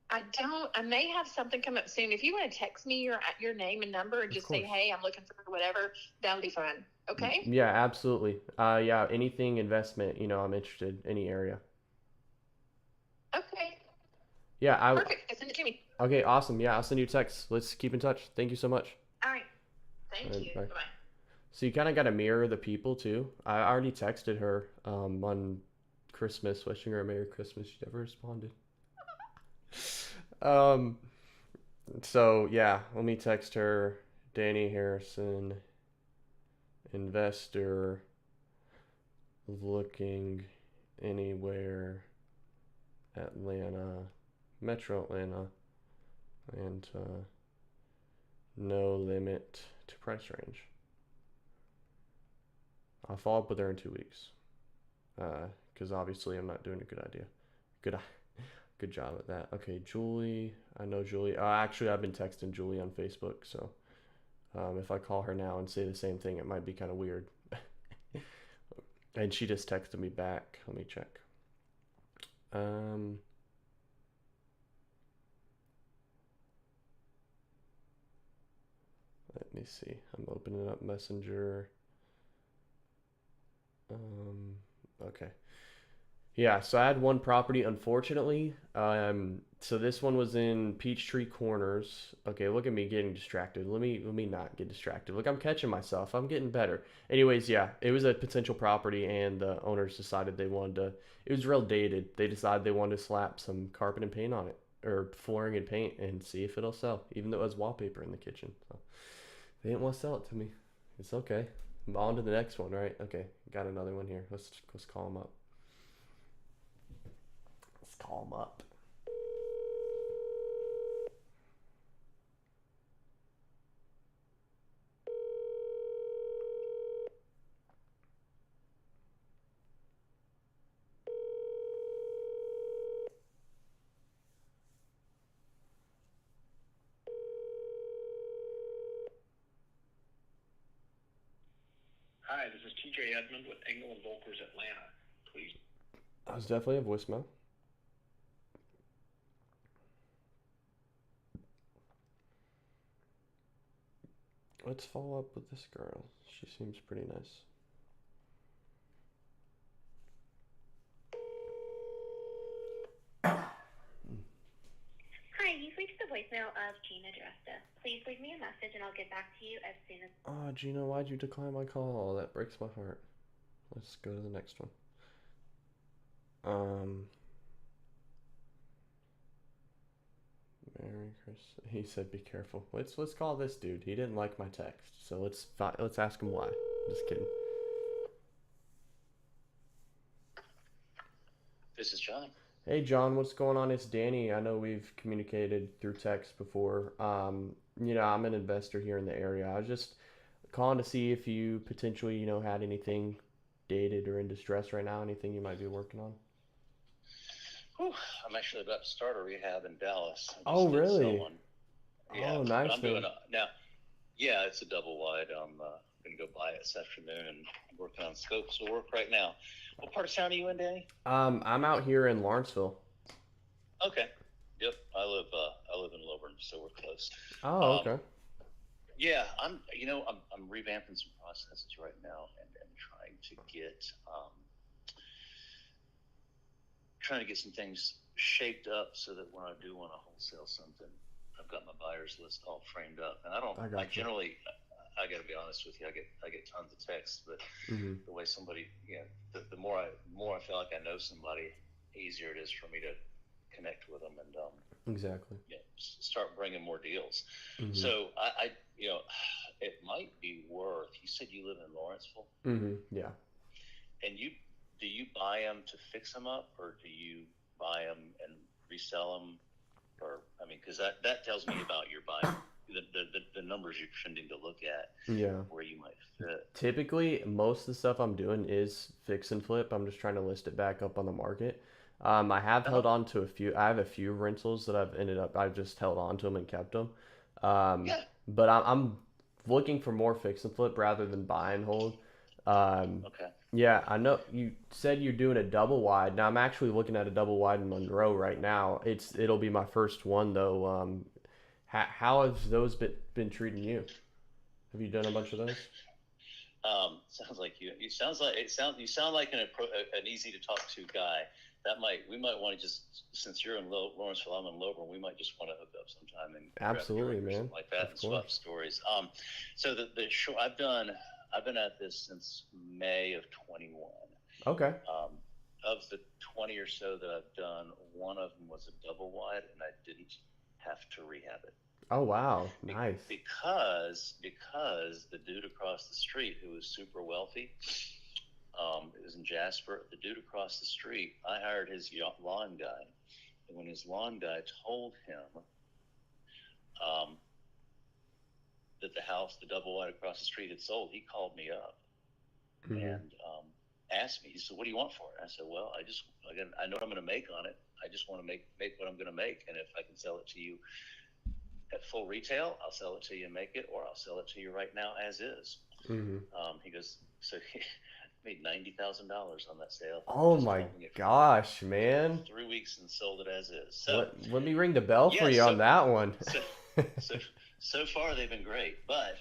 I don't. I may have something come up soon. If you want to text me your name and number and just say, course. "Hey, I'm looking for whatever," that'll be fun. Okay. Yeah, absolutely. Yeah, anything investment, I'm interested, any area. Okay. Yeah, Perfect. Send it to me. okay, awesome. Yeah, I'll send you a text. Let's keep in touch. Thank you so much. All right. Thank you. Bye. Bye. So you kind of got to mirror the people too. I already texted her on Christmas, wishing her a Merry Christmas. She never responded. So yeah, let me text her. Danny Harrison, investor, looking anywhere, Atlanta, Metro Atlanta, and no limit to price range. I'll follow up with her in 2 weeks, because obviously I'm not doing a good idea. Good job at that. Okay, Julie. I know Julie. Actually, I've been texting Julie on Facebook, so if I call her now and say the same thing, it might be kind of weird. And she just texted me back. Let me check. Let me see. I'm opening up Messenger. Okay. Yeah, so I had one property, unfortunately. So this one was in Peachtree Corners. Okay, look at me getting distracted. Let me not get distracted. Look, I'm catching myself. I'm getting better. Anyways, yeah, it was a potential property, and the owners decided they wanted to. It was real dated. They decided they wanted to slap some carpet and paint on it, or flooring and paint, and see if it'll sell, even though it was wallpaper in the kitchen. So they didn't want to sell it to me. It's okay. On to the next one, right? Okay, got another one here. Let's call them up. Let's call them up. Hi, this is TJ Edmond with Engel and Volkers Atlanta. Please. That was definitely a voicemail. Let's follow up with this girl. She seems pretty nice. Hi, you've reached the voicemail of Gina Dresta. Please leave me a message and I'll get back to you as soon as. Oh, Gina, why'd you decline my call? That breaks my heart. Let's go to the next one. Merry Christmas. He said, "Be careful." Let's call this dude. He didn't like my text, so let's ask him why. Just kidding. This is John. Hey John, what's going on? It's Danny. I know we've communicated through text before. I'm an investor here in the area. I was just calling to see if you potentially, had anything dated or in distress right now, anything you might be working on. Whew, I'm actually about to start a rehab in Dallas. I Oh, just did sell really? one. Yeah, Oh, but nice, I'm doing man. now. Yeah, it's a double wide. I'm gonna go buy it this afternoon and working on scopes of work right now. What part of town are you in, Danny? I'm out here in Lawrenceville. Okay. Yep, I live in Lilburn, so we're close. Oh, Um, okay. yeah, I'm revamping some processes right now and trying to get some things shaped up so that when I do want to wholesale something, I've got my buyers list all framed up. And I I got you. generally, I got to be honest with you, I get tons of texts, but Hmm. the way somebody, the more I feel like I know somebody, easier it is for me to connect with them and Exactly. start bringing more deals. Hmm. So it might be worth. You said you live in Lawrenceville, Yeah. and do you buy them to fix them up, or do you buy them and resell them, or I mean, because that tells me about your buying the numbers you're tending to look at, Yeah. where you might fit. Typically, most of the stuff I'm doing is fix and flip. I'm just trying to list it back up on the market. I have held Uh-huh. on to a few. I have a few rentals that I've just held on to them and kept them. Um, Yeah. but I'm looking for more fix and flip rather than buy and hold. Um, Okay. yeah, I know you said you're doing a double wide. Now I'm actually looking at a double wide in Monroe right now. It'll be my first one though. How have those been treating you? Have you done a bunch of those? Sounds like you. You sound like an easy to talk to guy. We might want to just, since you're in Lawrenceville, I'm in Lilburn, we might just want to hook up sometime and grab a Absolutely, drink or man. something like that Of and swap course. stories. So the short I've been at this since May of 21. Okay. Of the 20 or so that I've done, one of them was a double wide, and I didn't have to rehab it. Oh, wow. Nice. Because the dude across the street who was super wealthy, it was in Jasper. The dude across the street, I hired his lawn guy, and when his lawn guy told him that the double wide across the street had sold, he called me up Hmm. and asked me. He said, "What do you want for it?" I said, "Well, I know what I'm going to make on it. I just want to make what I'm going to make, and if I can sell it to you at full retail, I'll sell it to you and make it, or I'll sell it to you right now as is." Hmm. He goes, so he made $90,000 on that sale. Oh Just my holding it gosh, man. 3 weeks and sold it as is. So Let me ring the bell for yeah, you on that one. so so so far they've been great, but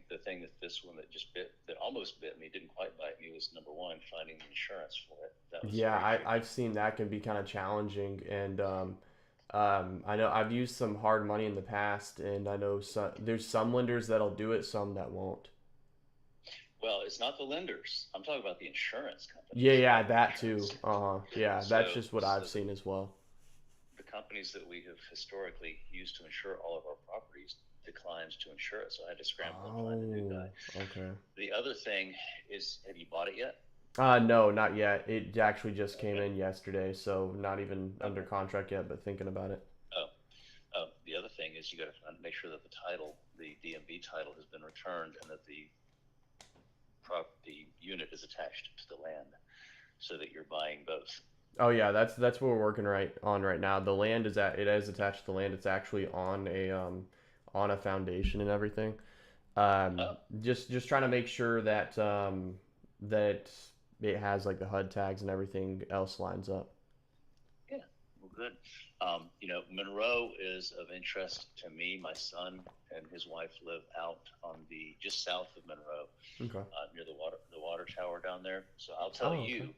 the thing that this one that almost bit me, didn't quite bite me, was number one, finding the insurance for it. That was Yeah, very tricky. I've seen that can be kind of challenging, and I know I've used some hard money in the past, and I know there's some lenders that'll do it, some that won't. Well, it's not the lenders. I'm talking about the insurance Yeah, companies. yeah, that too. Yeah, that's So, just what I've so seen as well. the companies that we have historically used to insure all of our properties declines to insure it, so I had to scramble and find a new guy. Oh, okay. The other thing is, have you bought it yet? No, not yet. It actually just came Okay. in yesterday, so not even under Okay. contract yet, but thinking about it. The other thing is you got to make sure that the DMV title has been returned, and that the unit is attached to the land, so that you're buying both. Oh yeah, that's what we're working right now. The land it is attached to the land. It's actually on a foundation and everything. Um, Oh, just trying to make sure that that it has like the HUD tags and everything else lines up. yeah, well, good. Monroe is of interest to me. My son and his wife live out on just south of Monroe, Okay. near the water tower down there. So I'll tell Oh, okay. you,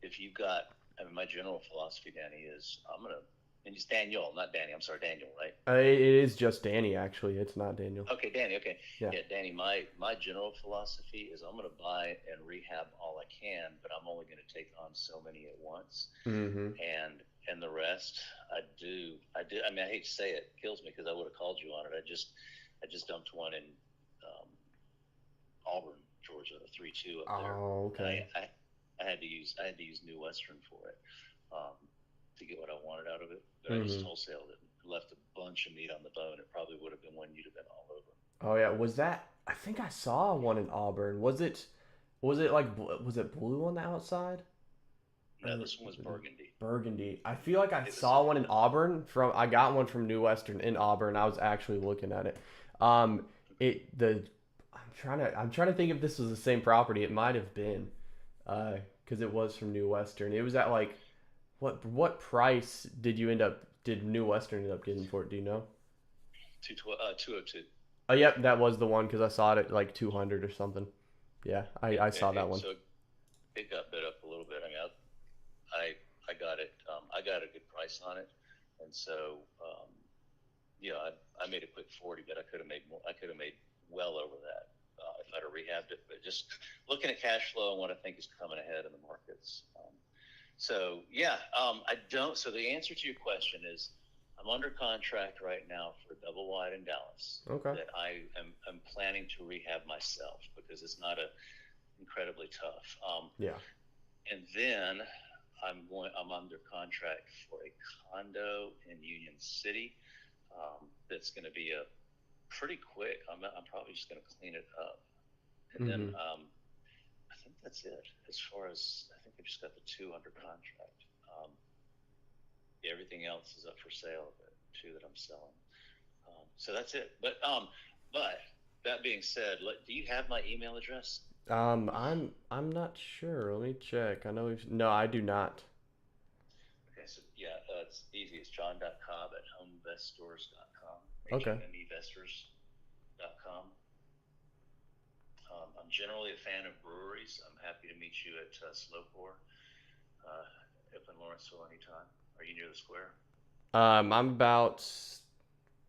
if you've got, I mean, my general philosophy, Danny, is and it's Daniel, not Danny. I'm sorry, Daniel, right? It is just Danny actually. It's not Daniel. Okay, Danny. Okay, Yeah. yeah, Danny. My general philosophy is I'm going to buy and rehab all I can, but I'm only going to take on so many at once, Mm-hmm. and the rest I do. I mean, I hate to say it, kills me because I would have called you on it. I just dumped one in Auburn, Georgia, a 3-2 up there, Oh, and okay. I had to use New Western for it, to get what I wanted out of it, but I just Mm-hmm. wholesaled it and left bunch of meat on the bone, it probably would have been one you'd have been all over. Oh yeah, was that? I think I saw one in Auburn. Was it? Was it blue on the outside? No, this one was burgundy. Burgundy. I feel like I It was saw one in Auburn from. I got one from New Western in Auburn. I was actually looking at it. Um, it the. I'm trying to think if this was the same property. It might have been, because it was from New Western. It was at like, what price did New Western end up getting for it? Do you know? 202. Oh, yep, that was the one because I saw it at like 200 or something. Yeah, I saw that one. So it got bid up a little bit. I mean, I got it. I got a good price on it, and so I made a quick 40, but I could have made more. I could have made well over that if I'd have rehabbed it. But just looking at cash flow and what I think is coming ahead in the markets. So the answer to your question is, I'm under contract right now for a double wide in Dallas. Okay. That I'm planning to rehab myself because it's not incredibly tough. Yeah. And then I'm under contract for a condo in Union City. That's going to be a pretty quick. I'm probably just going to clean it up, and then I think that's it. As far as I think I just got the 2 under contract. Everything else is up for sale. The 2 that I'm selling. So that's it. But that being said, do you have my email address? I'm not sure. Let me check. No, I do not. Okay, so yeah, it's easy. It's john.cobb@homeveststores.com. Okay. HOMEVestors.com. I'm generally a fan of breweries. I'm happy to meet you at Slow Pour up in Lawrenceville anytime. Are you near the square? I'm about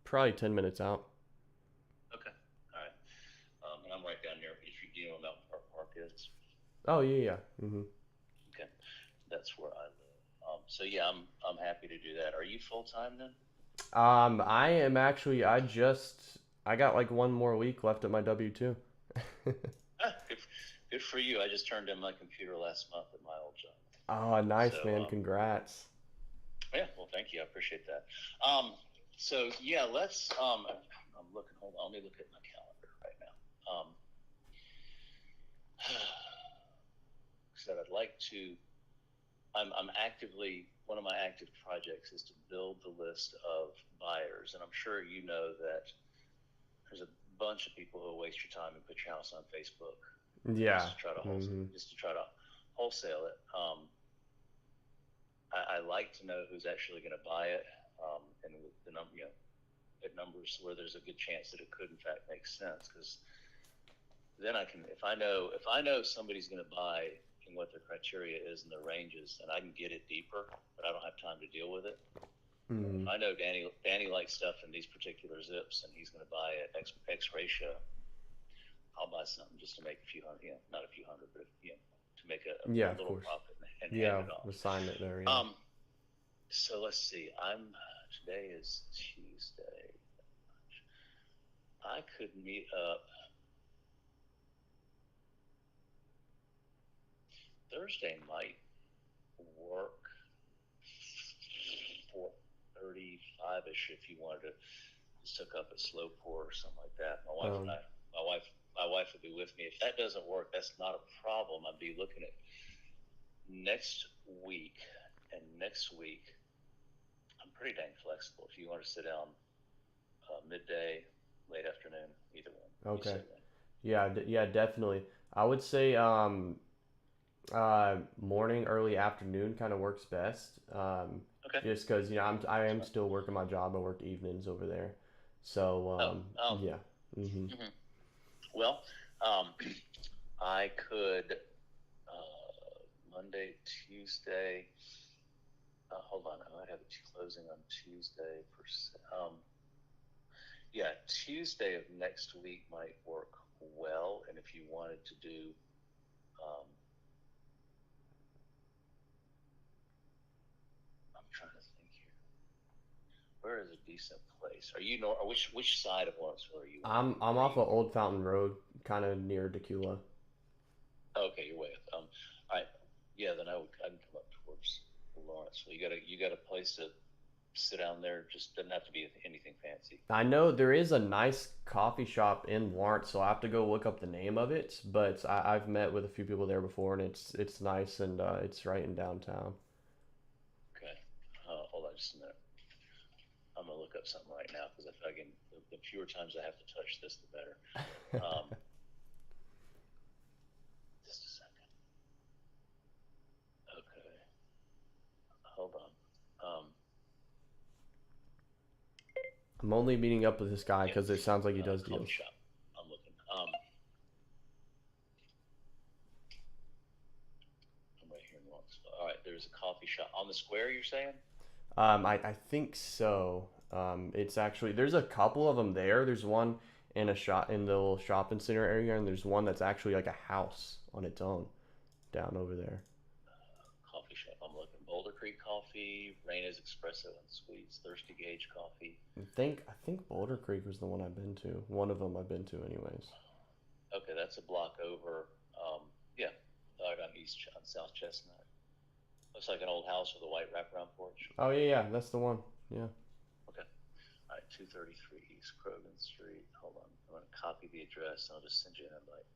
probably 10 minutes out. Okay. All right. And I'm right down there. If you know where Mountain Park is. Oh yeah. Okay. That's where I live. So yeah, I'm happy to do that. Are you full time then? I am actually. I got like one more week left at my W-2. Good for you. I just turned in my computer last month at my old job. Oh, nice, So, man. Congrats. Yeah, well, thank you. I appreciate that. So yeah, let's. I'm looking. Hold on. Let me look at my calendar right now. Said I'd like to. I'm actively. One of my active projects is to build the list of buyers, and I'm sure you know that there's a bunch of people who will waste your time and put your house on Facebook. Yeah. Just to try to wholesale it. I like to know who's actually going to buy it, and with the number, at numbers where there's a good chance that it could in fact make sense. Because then I can, if I know somebody's going to buy and what their criteria is and their ranges, and I can get it deeper, but I don't have time to deal with it. If I know Danny likes stuff in these particular zips, and he's going to buy at X ratio. I'll buy something just to make a few hundred, not a few hundred, but to make a little profit and hand it off. Assign it there. Yeah. So let's see. Today is Tuesday. I could meet up Thursday. Might work 4:35ish if you wanted to just hook up at Slow Pour or something like that. My wife would be with me. If that doesn't work, that's not a problem. I'd be looking at next week, and next week I'm pretty dang flexible. If you want to sit down midday, late afternoon, either one. Okay. Yeah, definitely. I would say morning, early afternoon kind of works best. Okay. Just because I am still working my job. I work evenings over there, so yeah. Well, I could Monday, Tuesday. Hold on, I might have a closing on Tuesday. Tuesday of next week might work well. And if you wanted to do, I'm trying to think here. Where is a decent place? Are you which side of Lawrenceville are you? I'm off of Old Fountain Road, kind of near Decula. Okay, you're way up. All right. Yeah, then I can come up towards Lawrenceville. You got a place to sit down there. Just doesn't have to be anything fancy. I know there is a nice coffee shop in Lawrence, so I have to go look up the name of it. But I've met with a few people there before, and it's nice, and it's right in downtown. Okay. Hold on just a minute. I'm gonna look up something right now because if I can, the fewer times I have to touch this, the better. Just a second. Okay. Hold on. I'm only meeting up with this guy because it sounds like he does Coffee deals. shop. I'm looking. I'm right here in Lawrence. All right, there's a coffee shop on the square. You're saying? I think so. It's actually there's a couple of them there. There's one in a shop in the little shopping center area, and there's one that's actually like a house on its own down over there. Coffee shop. I'm looking. Boulder Creek Coffee, Reina's Espresso and Sweets, Thirsty Gauge Coffee. I think Boulder Creek was the one I've been to. One of them I've been to, anyways. Okay, that's a block over. Yeah, right on South Chestnut. Looks like an old house with a white wraparound porch. Oh yeah, that's the one. Yeah. Okay. All right, 233 East Krogan Street. Hold on, I'm gonna copy the address. I'll just send you an invite.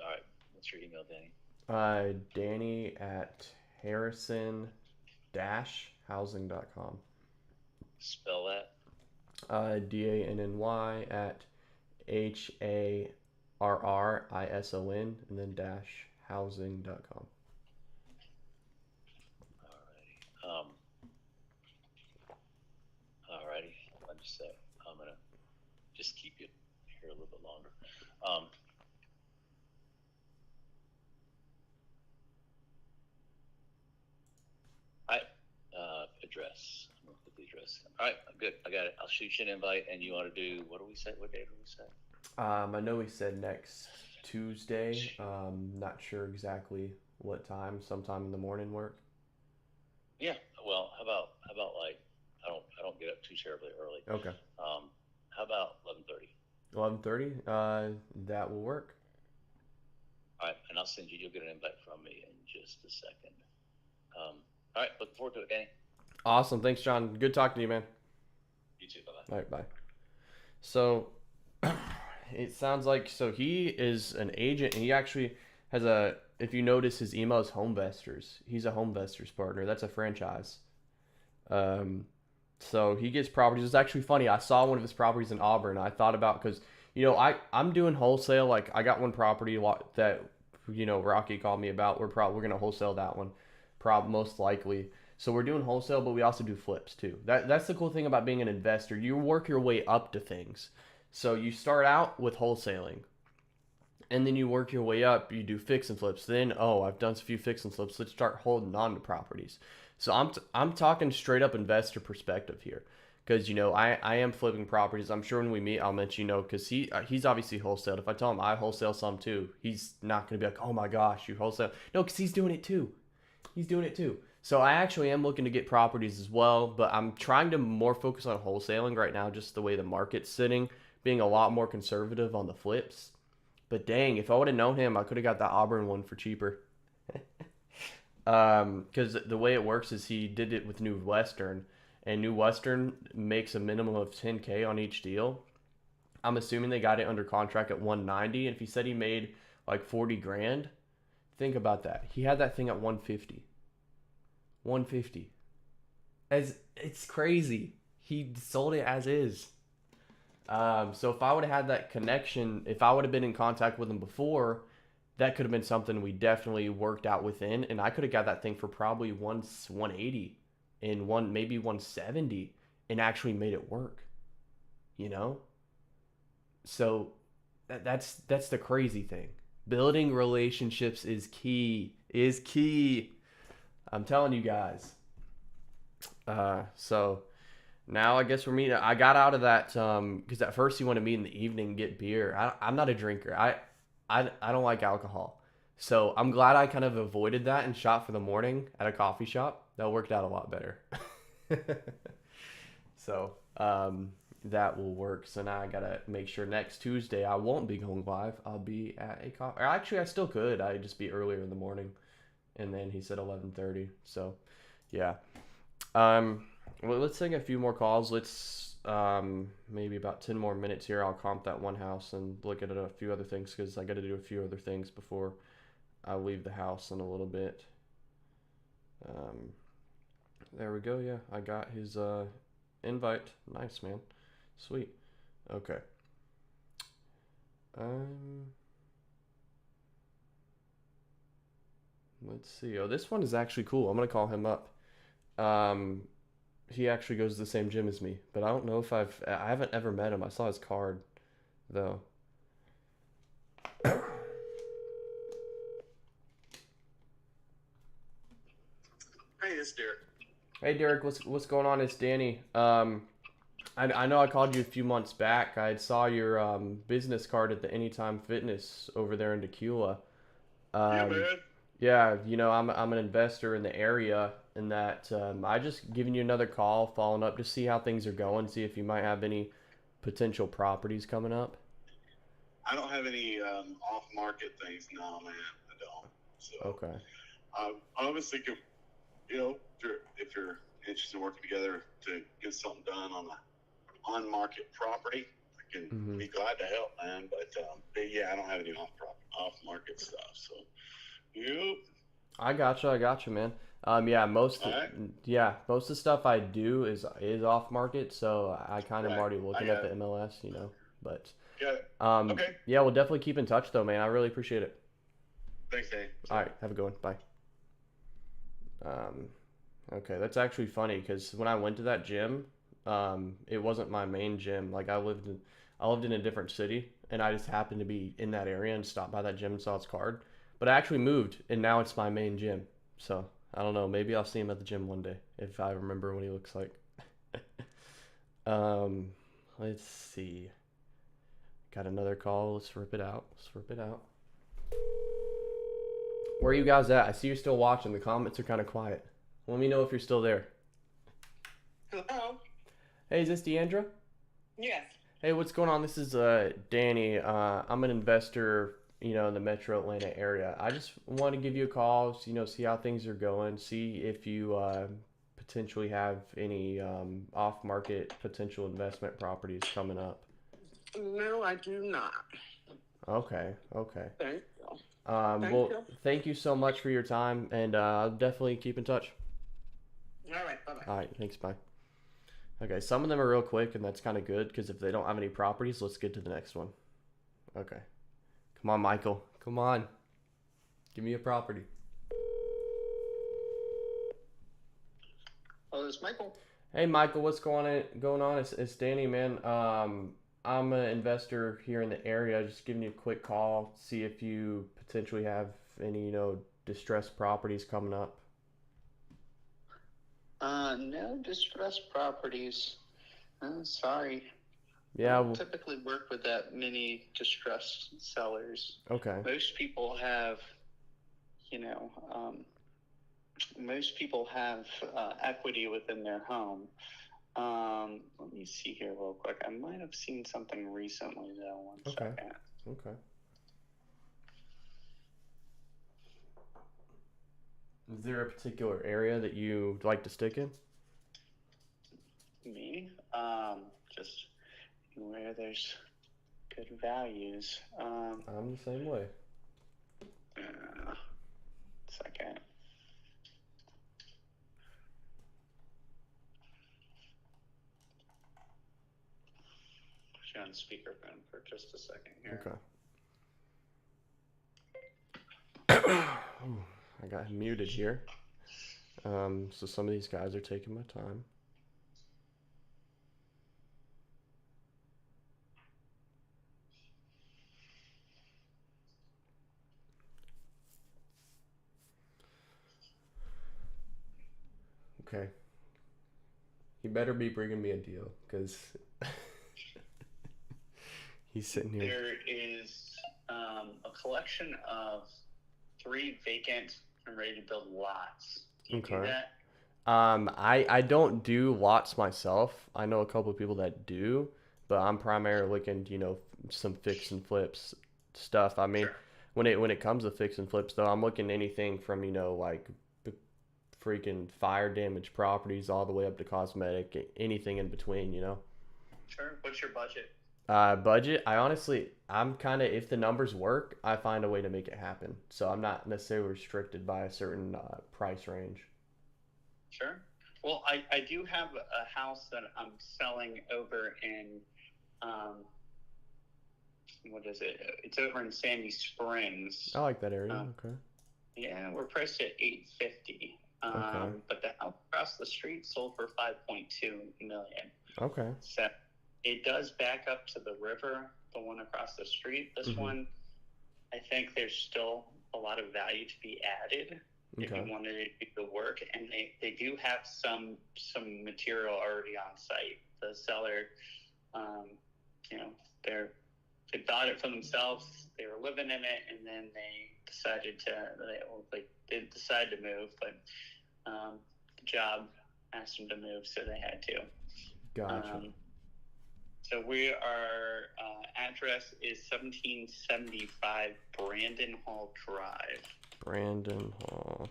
All right, what's your email, Danny? Danny at harrison-housing.com. Spell that. DANNY at HARRISON and then dash housing.com. Alrighty. Let me just say, I'm gonna just keep you here a little bit longer. Address. I'm gonna put the address in. All right, good. I got it. I'll shoot you an invite, and you want to do what do we say? What day do we say? I know we said next Tuesday. Not sure exactly what time. Sometime in the morning work. Yeah. Well, how about like I don't get up too terribly early. Okay. How about 11:30? 11:30. That will work. All right, and I'll send you. You'll get an invite from me in just a second. All right, looking forward to it, Danny. Awesome. Thanks, John. Good talking to you, man. You too. Bye-bye. All right, bye. So, it sounds like, he is an agent, and he actually has if you notice his email is Homevestors. He's a Homevestors partner. That's a franchise. So he gets properties. It's actually funny. I saw one of his properties in Auburn. I thought about, because, I'm doing wholesale. Like, I got one property that, Rocky called me about. We're going to wholesale that one, most likely. So we're doing wholesale, but we also do flips too. That's the cool thing about being an investor. You work your way up to things. So you start out with wholesaling, and then you work your way up. You do fix and flips. Then, I've done a few fix and flips. Let's start holding on to properties. So I'm talking straight up investor perspective here, because I am flipping properties. I'm sure when we meet, I'll mention because he's obviously wholesaled. If I tell him I wholesale some too, he's not going to be like, oh my gosh, you wholesale. No, because he's doing it too. So I actually am looking to get properties as well, but I'm trying to more focus on wholesaling right now, just the way the market's sitting, being a lot more conservative on the flips. But dang, if I would have known him, I could have got the Auburn one for cheaper. Because the way it works is he did it with New Western, and New Western makes a minimum of $10K on each deal. I'm assuming they got it under contract at $190, and if he said he made like $40,000, think about that. He had that thing at $150. It's crazy. He sold it as is. So if I would have had that connection, if I would have been in contact with him before, that could have been something we definitely worked out within, and I could have got that thing for probably 180 and maybe 170 and actually made it work. So that's the crazy thing. Building relationships is key. I'm telling you guys. So now I guess we're meeting. I got out of that because at first he wanted to meet in the evening and get beer. I'm not a drinker. I don't like alcohol. So I'm glad I kind of avoided that and shot for the morning at a coffee shop. That worked out a lot better. So that will work. So now I gotta make sure next Tuesday I won't be going live. I'll be at a coffee. Actually, I still could. I'd just be earlier in the morning. and then he said 11:30. So, yeah. Well, let's take a few more calls. Let's maybe about 10 more minutes here. I'll comp that one house and look at a few other things because I got to do a few other things before I leave the house in a little bit. There we go. Yeah, I got his invite. Nice, man. Sweet. Okay. Let's see. Oh, this one is actually cool. I'm gonna call him up. He actually goes to the same gym as me, but I don't know if I haven't ever met him. I saw his card, though. Hey, this is Derek. Hey, Derek, what's going on? It's Danny. I know I called you a few months back. I saw your business card at the Anytime Fitness over there in Tequila. Yeah, man. Yeah, you know, I'm an investor in the area, and that I just giving you another call, following up to see how things are going, see if you might have any potential properties coming up. I don't have any off-market things. No, man, I don't. So, Okay. I was thinking, you know, if you're interested in working together to get something done on a on-market property, I can be glad to help, man. But yeah, I don't have any off-market stuff. So, yep. I gotcha, man. Yeah, most of the stuff I do is off market, so I kind of am already looking at the MLS, you know. But okay. yeah, we'll definitely keep in touch though, man. I really appreciate it. Thanks, Dave. All right, have a good one. Bye. Okay, that's actually funny because when I went to that gym, it wasn't my main gym. Like I lived in a different city, and I just happened to be in that area and stopped by that gym and saw its card. But I actually moved, and now it's my main gym. So I don't know. Maybe I'll see him at the gym one day if I remember what he looks like. Let's see. Got another call. Let's rip it out. Where are you guys at? I see you're still watching. The comments are kind of quiet. Let me know if you're still there. Hello. Hey, is this Deandra? Yes. Hey, what's going on? This is Danny. I'm an investor, you know, in the Metro Atlanta area. I just want to give you a call, you know, see how things are going, see if you potentially have any off-market potential investment properties coming up. No, I do not. Okay. Thank you. Thank you so much for your time, and I'll definitely keep in touch. All right, bye-bye. All right, thanks, bye. Okay, some of them are real quick, and that's kind of good, because if they don't have any properties, let's get to the next one. Okay. Come on, Michael. Come on. Give me a property. Oh, this is Michael. Hey, Michael, what's going on? It's Danny, man. I'm an investor here in the area. Just giving you a quick call, see if you potentially have any, you know, distressed properties coming up. No distressed properties. Sorry. Yeah. I don't typically work with that many distressed sellers. Okay. Most people have, equity within their home. Let me see here real quick. I might have seen something recently though. One second. Okay. Is there a particular area that you'd like to stick in? Me? Just where there's good values. I'm the same way. Second. Put you on speakerphone for just a second here. Okay. I got him muted here. So some of these guys are taking my time. Okay. He better be bringing me a deal, because he's sitting here. There is a collection of 3 vacant and ready to build lots. Do you do that? I don't do lots myself. I know a couple of people that do, but I'm primarily looking, you know, some fix and flips stuff. I mean, when it comes to fix and flips though, I'm looking anything from, like freaking fire damage properties all the way up to cosmetic, anything in between, Sure. What's your budget? Budget, I'm kind of, if the numbers work, I find a way to make it happen. So I'm not necessarily restricted by a certain price range. Sure. Well, I do have a house that I'm selling over in, what is it? It's over in Sandy Springs. I like that area. Okay. Yeah, we're priced at $850. Okay. But the house across the street sold for $5.2 million. Okay. So it does back up to the river, the one across the street. This Mhm. one, I think there's still a lot of value to be added if Okay. you wanted to do the work. And they do have some material already on site. The seller, they bought it for themselves. They were living in it, and then they decided they decided to move, but the job asked them to move, so they had to. Gotcha. So our address is 1775 Brandon Hall Drive. Brandon Hall.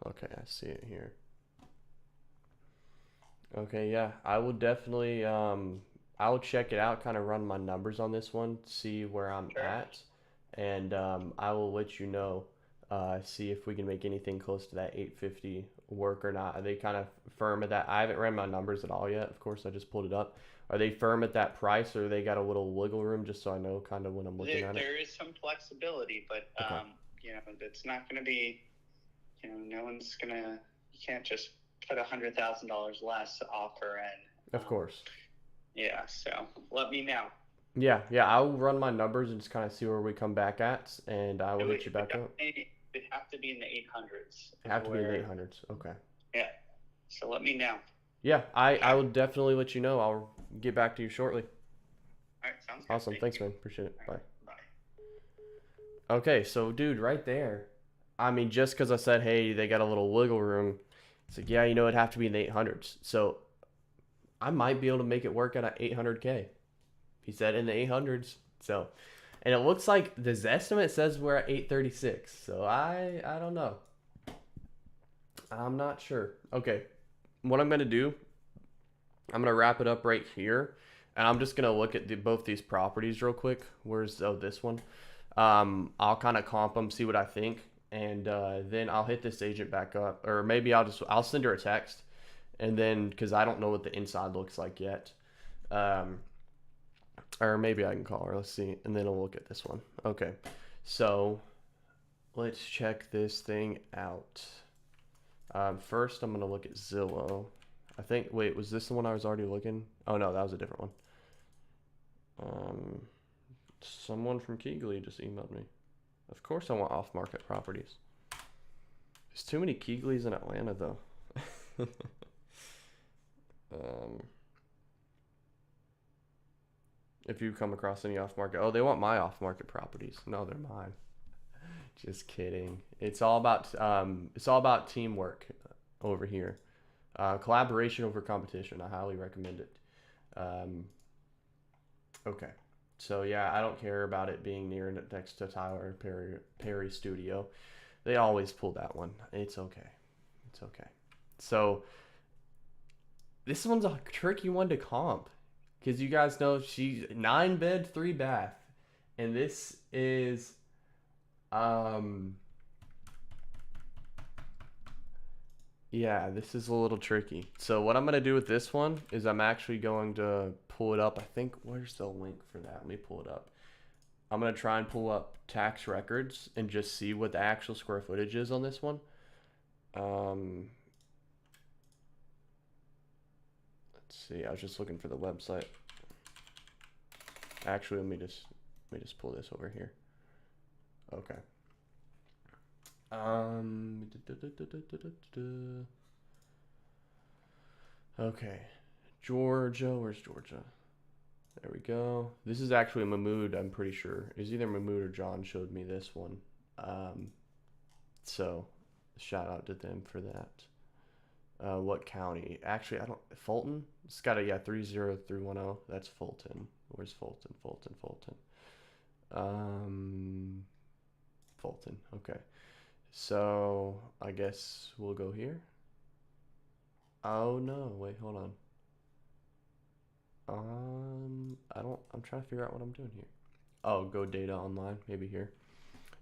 Okay, I see it here. Okay, yeah, I will definitely I'll check it out, kind of run my numbers on this one, see where I'm at, and I will let you know, see if we can make anything close to that 850 work or not. Are they kind of firm at that? I haven't ran my numbers at all yet. Of course, I just pulled it up. Are they firm at that price, or they got a little wiggle room, just so I know kind of when I'm looking at it? There is some flexibility, but Okay. It's not going to be, no one's going to. You can't just put $100,000 less offer in. Of course. Yeah. So let me know. Yeah, I'll run my numbers and just kind of see where we come back at, and I will hit you back up. It'd have to be in the 800s. Have to be in the 800s. Okay. Yeah. So let me know. Yeah, I will definitely let you know. I'll get back to you shortly. All right, sounds good. Awesome. Thanks, man. Appreciate it. Bye. Bye. Okay, so dude, right there. I mean, just because I said, hey, they got a little wiggle room, it's like, yeah, it'd have to be in the 800s. So I might be able to make it work at an 800K. He said in the 800s. So, and it looks like this estimate says we're at 836. So I don't know. I'm not sure. Okay, what I'm gonna do, I'm gonna wrap it up right here, and I'm just gonna look at both these properties real quick. Where's this one? I'll kind of comp them, see what I think, and then I'll hit this agent back up, or maybe I'll send her a text, and then because I don't know what the inside looks like yet, or maybe I can call her. Let's see, and then I'll look at this one. Okay, so let's check this thing out. First, I'm gonna look at Zillow. I think. Wait, was this the one I was already looking? Oh no, that was a different one. Someone from Keegley just emailed me. Of course I want off-market properties. There's too many Keegleys in Atlanta, though. If you come across any off-market... Oh, they want my off-market properties. No, they're mine. Just kidding. It's all about teamwork over here. Collaboration over competition. I highly recommend it. Okay. So yeah, I don't care about it being next to Tyler Perry Studio. They always pull that one. It's okay. It's okay. So this one's a tricky one to comp, because you guys know she's 9-bed, 3-bath, and this is yeah, this is a little tricky. So what I'm going to do with this one is I'm actually going to pull it up. I think, where's the link for that? Let me pull it up. I'm going to try and pull up tax records and just see what the actual square footage is on this one. Let's see. I was just looking for the website. Actually, let me just pull this over here. Okay. Okay, Georgia. Where's Georgia? There we go. This is actually Mahmood. I'm pretty sure it was either Mahmood or John showed me this one. So shout out to them for that. What county? Actually, I don't. Fulton. It's got a 30310. That's Fulton. Where's Fulton? Fulton. Fulton. Okay. So I guess we'll go here. Oh no, wait, hold on. I'm trying to figure out what I'm doing here. Oh, go data online, maybe here.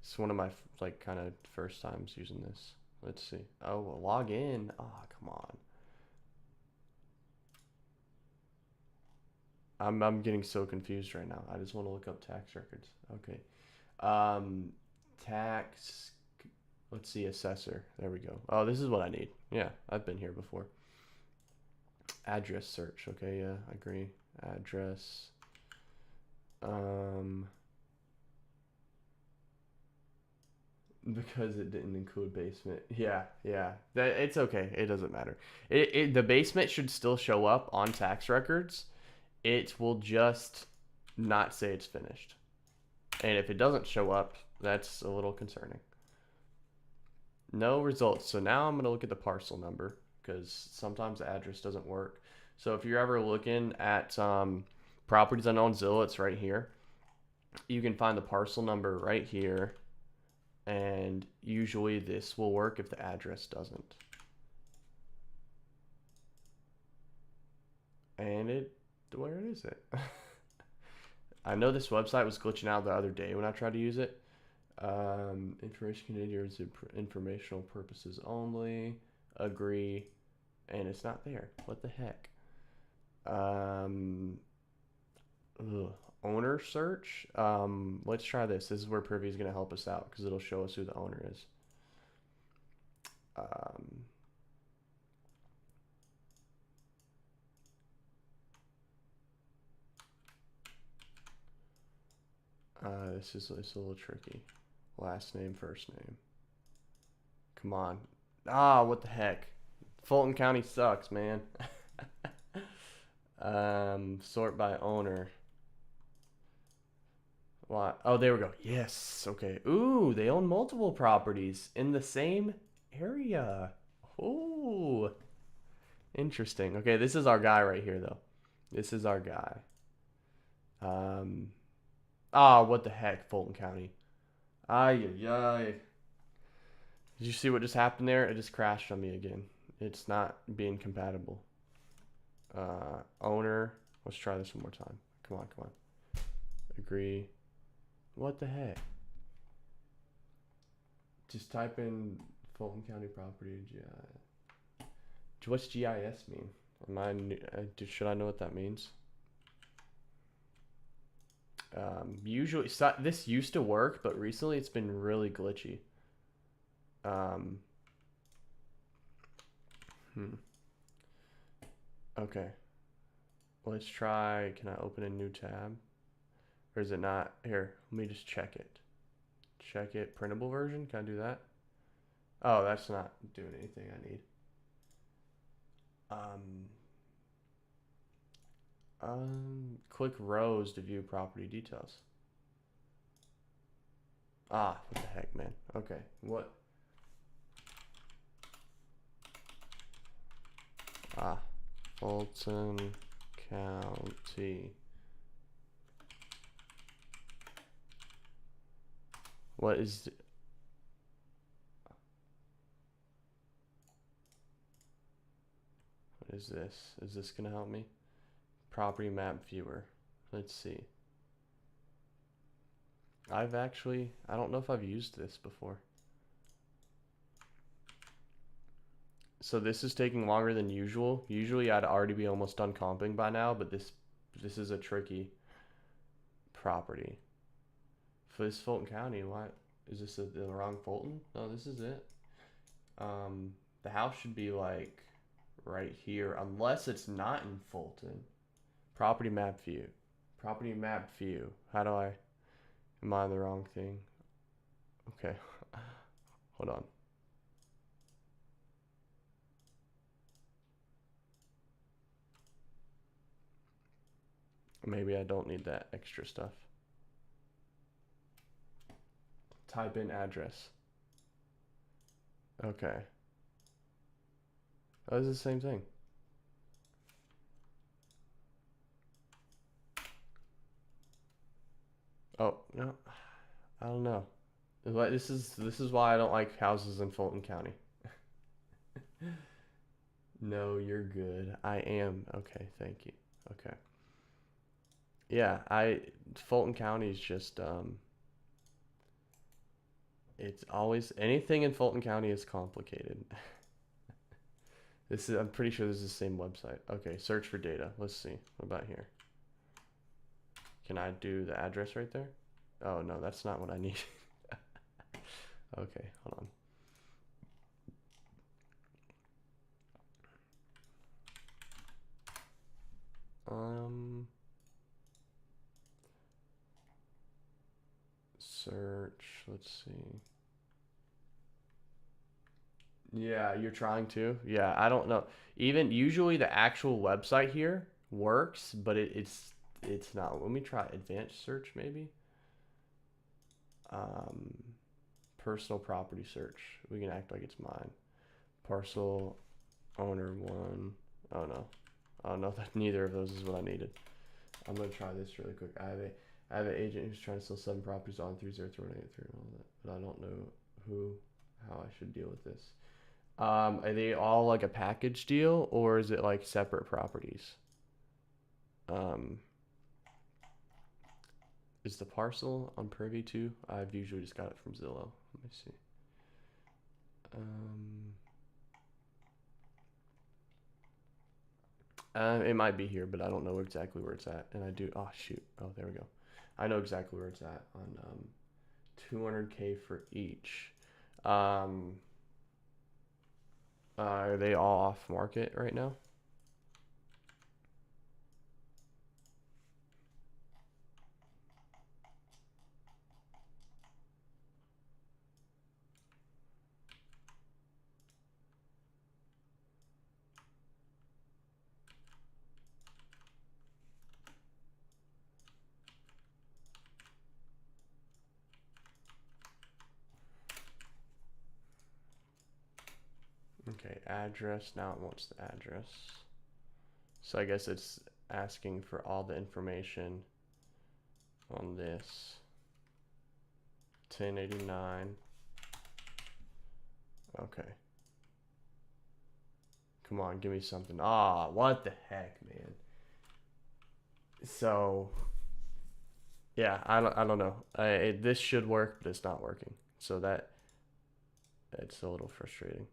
It's one of my like kind of first times using this. Let's see. Oh, well, log in. Oh, come on. I'm getting so confused right now. I just want to look up tax records. Okay. Tax. Let's see, assessor. There we go. Oh, this is what I need. Yeah, I've been here before. Address search. Okay, yeah, I agree. Address. Because it didn't include basement. Yeah. It's okay. It doesn't matter. The basement should still show up on tax records. It will just not say it's finished. And if it doesn't show up, that's a little concerning. No results. So now I'm going to look at the parcel number because sometimes the address doesn't work. So if you're ever looking at properties unknown Zillow, it's right here. You can find the parcel number right here. And usually this will work if the address doesn't. And where is it? I know this website was glitching out the other day when I tried to use it. Information continued for informational purposes only. Agree. And it's not there. What the heck? Owner search. Let's try this. This is where Privy is going to help us out because it'll show us who the owner is. This is a little tricky. Last name, first name. Come on. Ah, what the heck? Fulton County sucks, man. Sort by owner. What? Oh, there we go. Yes. Okay. Ooh, they own multiple properties in the same area. Ooh. Interesting. Okay, this is our guy right here, though. This is our guy. What the heck, Fulton County. Ay. Did you see what just happened there? It just crashed on me again. It's not being compatible. Owner. Let's try this one more time. Come on. Agree. What the heck? Just type in Fulton County property GIS. What's GIS mean? Should I know what that means? Usually, this used to work, but recently it's been really glitchy. Okay. Let's try. Can I open a new tab? Or is it not? Here, let me just check it. Check it. Printable version? Can I do that? Oh, that's not doing anything I need. Click rows to view property details. What the heck, man? Okay, what? Fulton County. What is this? Is this gonna help me? Property map viewer. Let's see. I don't know if I've used this before. So this is taking longer than usual. Usually I'd already be almost done comping by now, but this is a tricky property. For this Fulton County, what is this the wrong Fulton? No, this is it. The house should be like right here, unless it's not in Fulton. Property map view. Property map view. How do I? Am I the wrong thing? Okay. Hold on. Maybe I don't need that extra stuff. Type in address. Okay. Oh, this is the same thing. Oh, no. I don't know. This is why I don't like houses in Fulton County. No, you're good. I am. Okay, thank you. Okay. Yeah, Fulton County is just it's always anything in Fulton County is complicated. I'm pretty sure this is the same website. Okay, search for data. Let's see. What about here? Can I do the address right there? Oh no, that's not what I need. Okay, hold on. Search, let's see. Yeah, you're trying to? Yeah, I don't know. Even usually the actual website here works, but it's not. Let me try advanced search maybe. Personal property search. We can act like it's mine. Parcel owner 1. Oh no. Oh no, neither of those is what I needed. I'm gonna try this really quick. I have an agent who's trying to sell 7 properties on 30383 and all that, but I don't know how I should deal with this. Are they all like a package deal, or is it like separate properties? Is the parcel on Privy too? I've usually just got it from Zillow. Let me see. It might be here, but I don't know exactly where it's at. And I do. Oh shoot. Oh, there we go. I know exactly where it's at on 200K for each. Are they all off market right now? Okay, address. Now it wants the address. So I guess it's asking for all the information on this. 1089. Okay. Come on, give me something. Ah, what the heck, man. So, yeah, I don't know. This should work, but it's not working. So it's a little frustrating.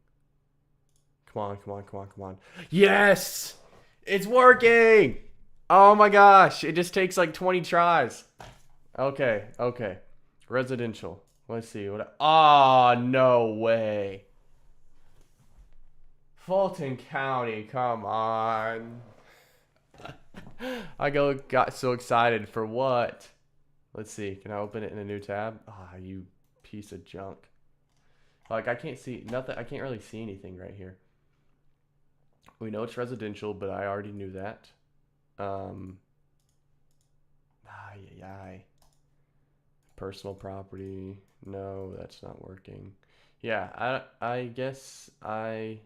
Come on, come on, come on, come on. Yes! It's working! Oh my gosh, it just takes like 20 tries. Okay, okay. Residential. Let's see what. Oh, no way. Fulton County, come on. I got so excited for what? Let's see. Can I open it in a new tab? Ah, you piece of junk. Like, I can't see nothing. I can't really see anything right here. We know it's residential, but I already knew that. Personal property. No, that's not working. Yeah, I guess I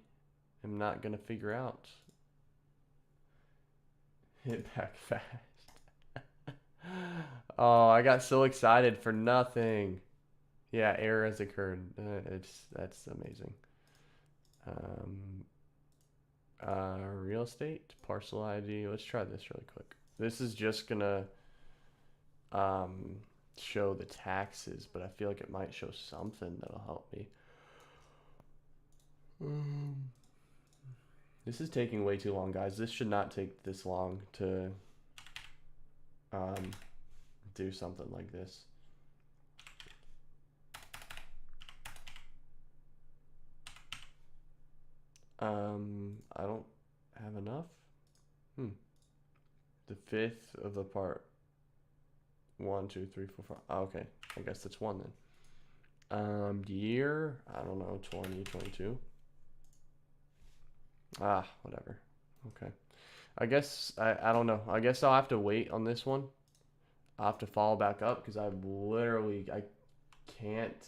am not gonna figure out. Hit back fast. Oh, I got so excited for nothing. Yeah, error has occurred. That's amazing. Real estate parcel ID. Let's try this really quick. This is just gonna show the taxes, but I feel like it might show something that'll help me. This is taking way too long, guys. This should not take this long to do something like this. I don't have enough. The fifth of the part. 1, 2, 3, 4, 5. Oh, okay, I guess that's 1 then. Year, I don't know, 2022. Ah, whatever. Okay. I guess I don't know. I guess I'll have to wait on this one. I'll have to follow back up because I can't.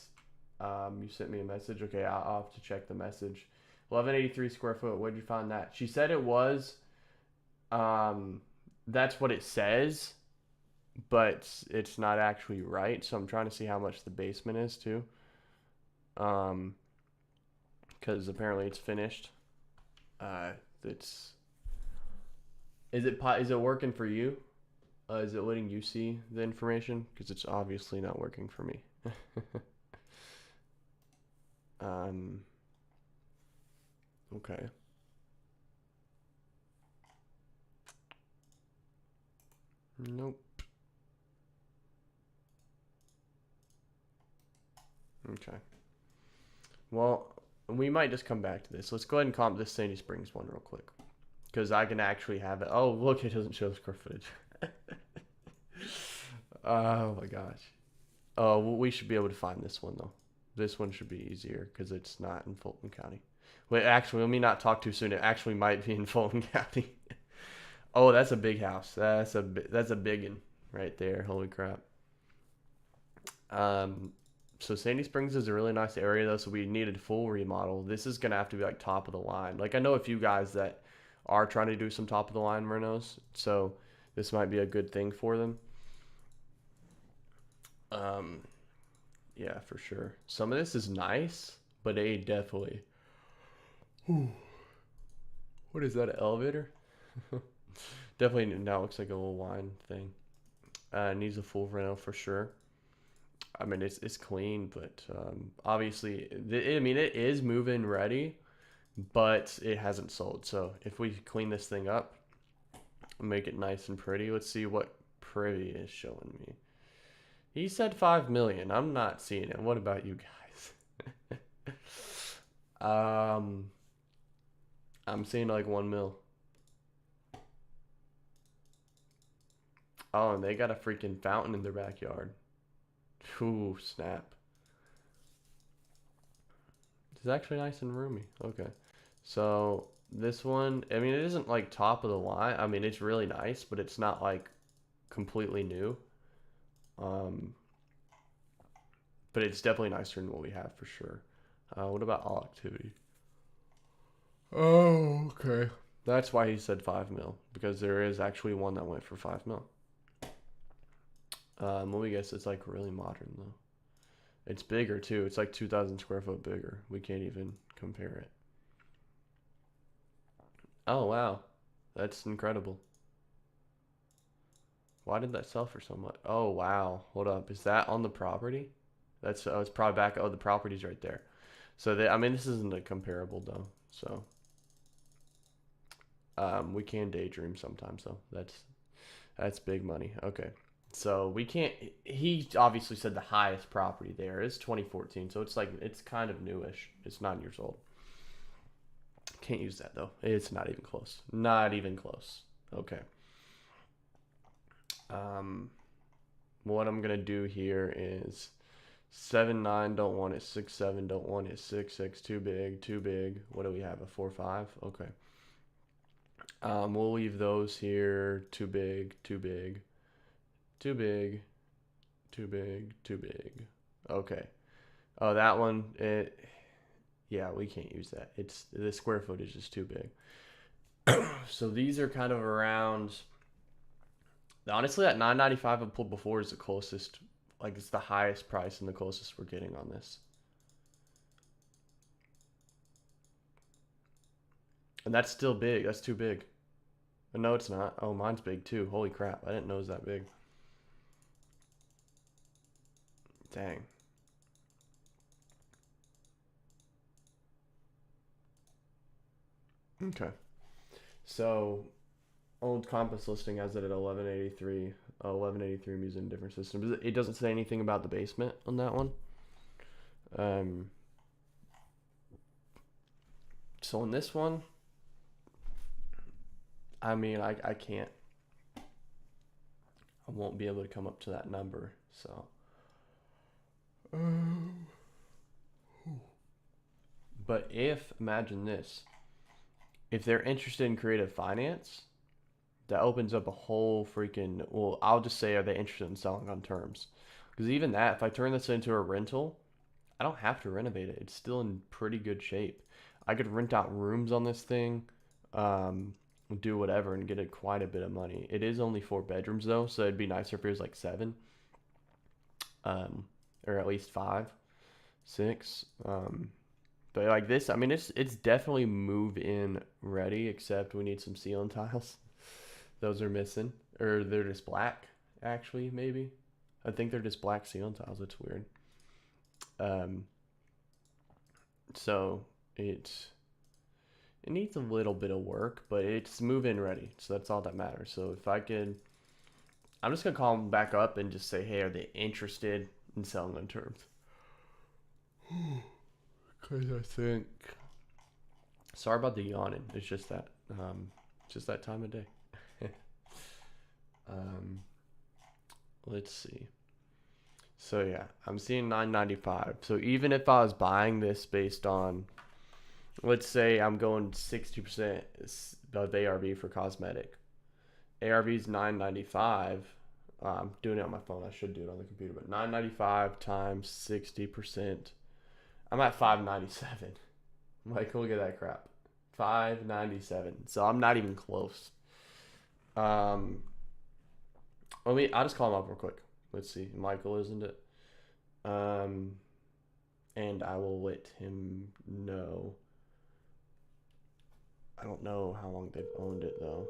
You sent me a message. Okay, I'll have to check the message. 1183 square foot. Where'd you find that? She said it was. That's what it says. but it's not actually right. So I'm trying to see how much the basement is too. Because apparently it's finished. It's is it working for you? Is it letting you see the information? Because it's obviously not working for me. Okay. Nope. Okay. Well, we might just come back to this. Let's go ahead and comp this Sandy Springs one real quick. Because I can actually have it. Oh, look, it doesn't show the square footage. Oh my gosh. Oh, well, we should be able to find this one though. This one should be easier because it's not in Fulton County. Wait, actually, let me not talk too soon. It actually might be in Fulton County. Oh, that's a big house. That's a big one right there. Holy crap. So Sandy Springs is a really nice area though, so we needed full remodel. This is gonna have to be like top of the line. Like I know a few guys that are trying to do some top of the line renos, so this might be a good thing for them. Yeah, for sure. Some of this is nice, but they definitely. Ooh. What is that, an elevator? Definitely now looks like a little wine thing. Needs a full reno for sure. I mean, it's clean, but obviously, I mean, it is move-in ready, but it hasn't sold. So if we clean this thing up, make it nice and pretty. Let's see what Privy is showing me. He said 5 million. I'm not seeing it. What about you guys? I'm seeing like 1 mil. Oh, and they got a freaking fountain in their backyard. Ooh, snap. It's actually nice and roomy. Okay. So this one, I mean, it isn't like top of the line. I mean, it's really nice, but it's not like completely new. But it's definitely nicer than what we have for sure. What about all activity? Oh, okay. That's why he said 5 mil, because there is actually one that went for 5 mil. Well, we guess it's like really modern though. It's bigger too. It's like 2,000 square foot bigger. We can't even compare it. Oh wow, that's incredible. Why did that sell for so much? Oh wow, hold up. Is that on the property? That's it's probably back. Oh, the property's right there. So they, I mean, this isn't a comparable though. So we can daydream sometimes though. That's big money. Okay. So we can't, he obviously said the highest property there is 2014. So it's like, it's kind of newish. It's 9 years old. Can't use that though. It's not even close. Not even close. Okay. What I'm going to do here is 7-9, don't want it. 6-7, don't want it. 6-6, too big, too big. What do we have? A 4-5? Okay. We'll leave those here. Too big, too big. Too big, too big, too big. Okay. Oh, that one, yeah, we can't use that. It's, the square footage is too big. So these are kind of around, honestly, that $995 I pulled before is the closest, like it's the highest price and the closest we're getting on this. And that's still big. That's too big. No, it's not. Oh, mine's big too. Holy crap. I didn't know it was that big. Dang. Okay. So, old Compass listing has it at 1183. 1183 using different systems. It doesn't say anything about the basement on that one. So on this one, I mean, I can't. I won't be able to come up to that number. So. But if, imagine this, if they're interested in creative finance, that opens up a whole freaking, well, I'll just say, are they interested in selling on terms? Because even that, if I turn this into a rental, I don't have to renovate it. It's still in pretty good shape. I could rent out rooms on this thing. do whatever and get quite a bit of money. It is only 4 bedrooms though, so it'd be nicer if it was like 7, or at least 5, 6. But like this, I mean, it's definitely move-in ready, except we need some ceiling tiles. Those are missing, or they're just black. Actually, maybe. I think they're just black ceiling tiles. It's weird. So it needs a little bit of work, but it's move-in ready, so that's all that matters. So if I could, I'm just gonna call them back up and just say, hey, are they interested in selling on terms? Because I think, sorry about the yawning. It's just that time of day. Let's see. So yeah, I'm seeing $995. So even if I was buying this based on, let's say I'm going 60% of ARV for cosmetic. ARV is $995. I'm doing it on my phone. I should do it on the computer, but $995 times 60%. I'm at $597. Like, look at that crap. $597. So I'm not even close. I'll just call him up real quick. Let's see. Michael, isn't it? And I will let him know. I don't know how long they've owned it though.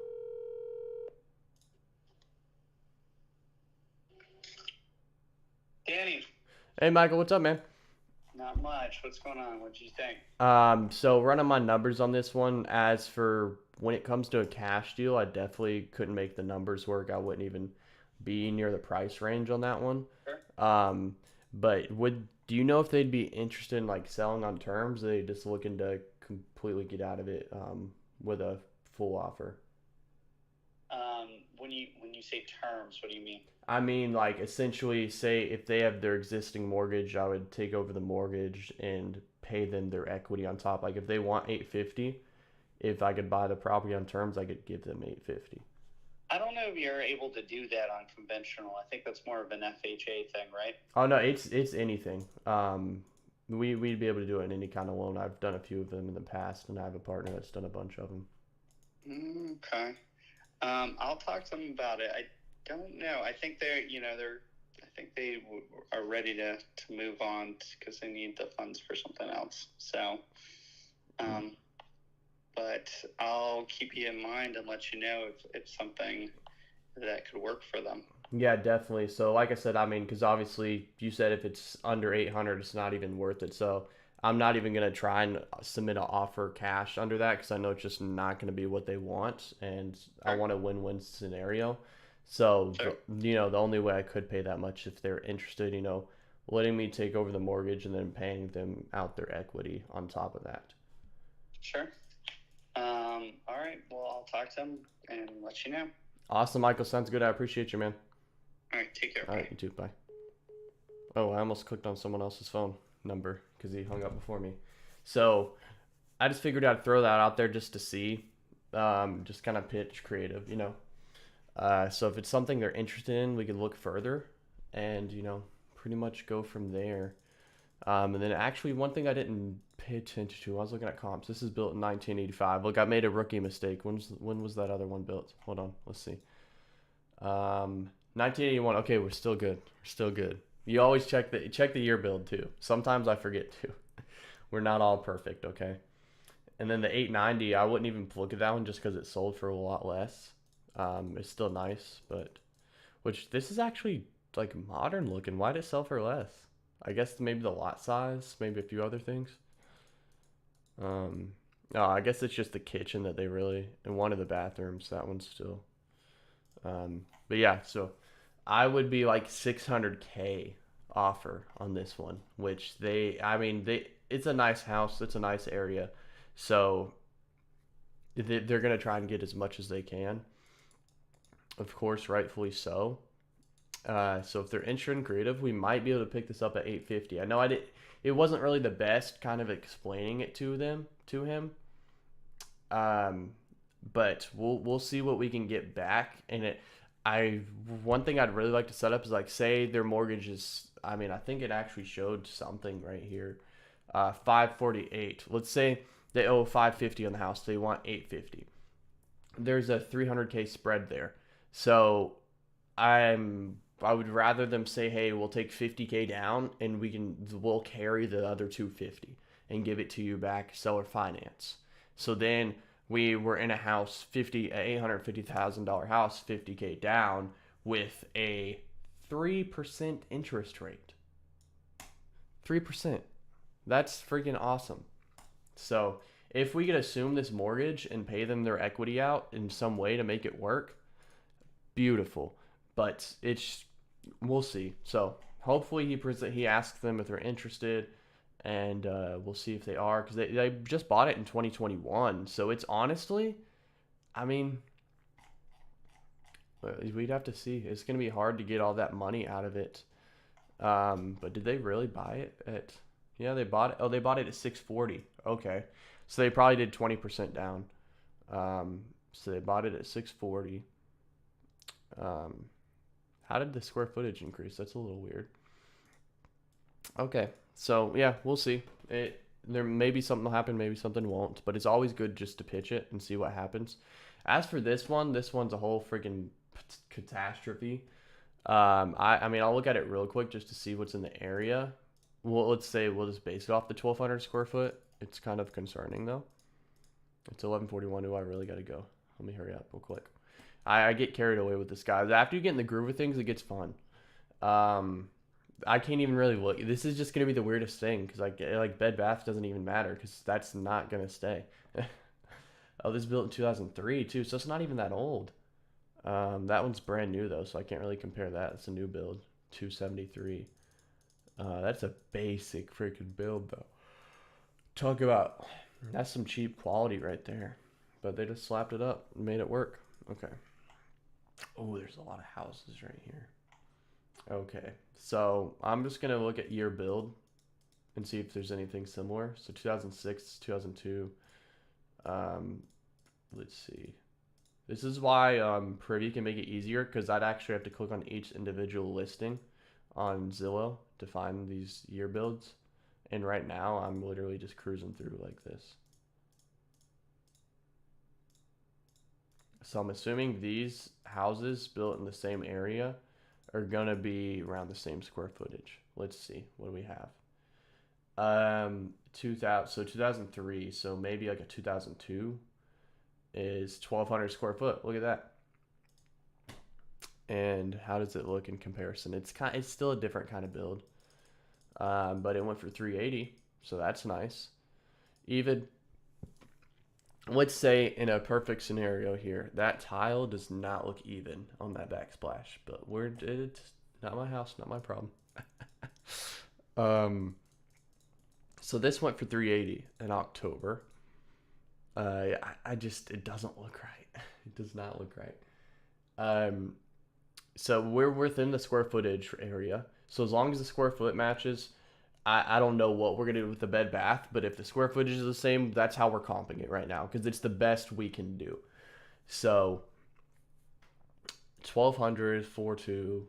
Danny. Hey Michael, what's up, man? Not much. What's going on? What do you think? So running my numbers on this one, as for when it comes to a cash deal, I definitely couldn't make the numbers work. I wouldn't even be near the price range on that one. Sure. But do you know if they'd be interested in like selling on terms? Or are they just looking to completely get out of it with a full offer? When you say terms, what do you mean? I mean, like, essentially, say if they have their existing mortgage, I would take over the mortgage and pay them their equity on top. Like, if they want $850, if I could buy the property on terms, I could give them $850. I don't know if you're able to do that on conventional. I think that's more of an FHA thing, right? Oh no, it's anything. We'd be able to do it in any kind of loan. I've done a few of them in the past, and I have a partner that's done a bunch of them. Okay. I'll talk to them about it. I don't know. I think they are ready to move on because they need the funds for something else. So, but I'll keep you in mind and let you know if it's something that could work for them. Yeah, definitely. So like I said, I mean, because obviously you said if it's under 800, it's not even worth it. So I'm not even going to try and submit an offer cash under that because I know it's just not going to be what they want. And I want a win-win scenario. So, the only way I could pay that much if they're interested, letting me take over the mortgage and then paying them out their equity on top of that. Sure. All right. Well, I'll talk to them and let you know. Awesome, Michael. Sounds good. I appreciate you, man. All right. Take care. All right. You too. Bye. Oh, I almost clicked on someone else's phone number because he hung up before me. So I just figured I'd throw that out there just to see, just kind of pitch creative, So if it's something they're interested in, we could look further and, pretty much go from there. And then actually one thing I didn't pay attention to, I was looking at comps. This is built in 1985. Look, I made a rookie mistake. When was that other one built? Hold on. Let's see. 1981. Okay, we're still good. We're still good. You always check the year build too. Sometimes I forget to. We're not all perfect, okay? And then the 890, I wouldn't even look at that one just because it sold for a lot less. It's still nice, but this is actually like modern looking. Why did it sell for less? I guess maybe the lot size, maybe a few other things. No, I guess it's just the kitchen that they really, and one of the bathrooms. That one's still. But yeah, so I would be like $600K offer on this one, which it's a nice house. It's a nice area. So they're going to try and get as much as they can. Of course, rightfully so. So if they're interested in creative, we might be able to pick this up at $850. I know it wasn't really the best kind of explaining it to him. But we'll see what we can get back. And one thing I'd really like to set up is like, say their mortgage is, I think it actually showed something right here. 548. Let's say they owe $550 on the house. They want $850. there's a 300K spread there. So I would rather them say, hey, we'll take 50K down and we'll carry the other 250 and give it to you back seller finance. So then we were in a house, $850,000 house, 50K down with a 3% interest rate. 3%. That's freaking awesome. So if we could assume this mortgage and pay them their equity out in some way to make it work, beautiful. But we'll see. So hopefully he asks them if they're interested, and we'll see if they are, because they just bought it in 2021. So it's honestly, I mean, we'd have to see. It's going to be hard to get all that money out of it. But did they really buy it at? Yeah, they bought it. Oh, they bought it at 640. Okay, so they probably did 20% down. So they bought it at 640. How did the square footage increase? That's a little weird. Okay, so yeah, we'll see. There may be something will happen, maybe something won't, but it's always good just to pitch it and see what happens. As for this one's a whole freaking catastrophe. I mean, I'll look at it real quick just to see what's in the area. Well, let's say we'll just base it off the 1,200 square foot. It's kind of concerning though. It's 11:41. Oh, I really got to go. Let me hurry up real quick. I get carried away with this, guys. After you get in the groove of things, it gets fun. I can't even really look. This is just gonna be the weirdest thing, because like Bed Bath doesn't even matter, because that's not gonna stay. Oh, this is built in 2003 too, so it's not even that old. That one's brand new though, so I can't really compare that. It's a new build, 273. That's a basic freaking build though. Talk about, that's some cheap quality right there. But they just slapped it up and made it work. Okay. Oh, there's a lot of houses right here. Okay, so I'm just gonna look at year build and see if there's anything similar. So 2006, 2002. Let's see. This is why Privy can make it easier, because I'd actually have to click on each individual listing on Zillow to find these year builds. And right now I'm literally just cruising through like this. So I'm assuming these houses built in the same area are gonna be around the same square footage. Let's see, what do we have? 2003, so maybe like a 2002 is 1,200 square foot. Look at that. And how does it look in comparison? It's still a different kind of build, but it went for 380, so that's nice. Even, let's say in a perfect scenario here, that tile does not look even on that backsplash, but it's not my house, not my problem. So this went for 380 in October. It doesn't look right. It does not look right. So we're within the square footage area. So as long as the square foot matches, I don't know what we're going to do with the Bed Bath, but if the square footage is the same, that's how we're comping it right now, because it's the best we can do. So 1,200, 4.2,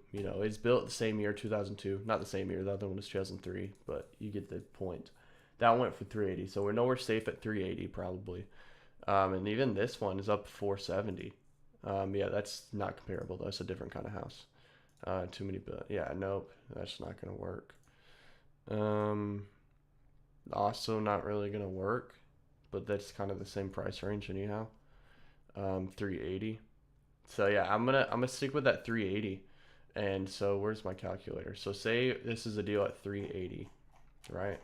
it's built the same year, 2002. Not the same year, the other one was 2003, but you get the point. That went for 380, so we're nowhere safe at 380 probably. And even this one is up 470. Yeah, that's not comparable though. It's a different kind of house. Too many, but yeah, nope, that's not gonna work. Also not really gonna work, but that's kind of the same price range anyhow. 380. So yeah, I'm gonna stick with that 380. And so where's my calculator? So say this is a deal at 380, right?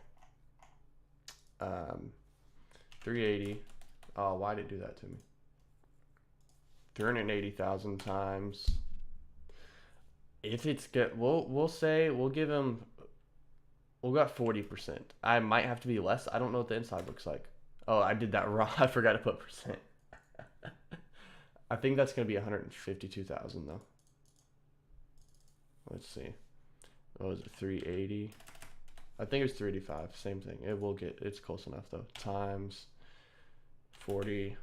380. Oh, why did it do that to me? 380,000 times. If it's good, we'll say we'll give him. We'll got 40%. I might have to be less. I don't know what the inside looks like. Oh, I did that wrong. I forgot to put percent. I think that's gonna be 152,000 though. Let's see. What was it? 380. I think it's 385. Same thing. It's close enough though. Times 40%.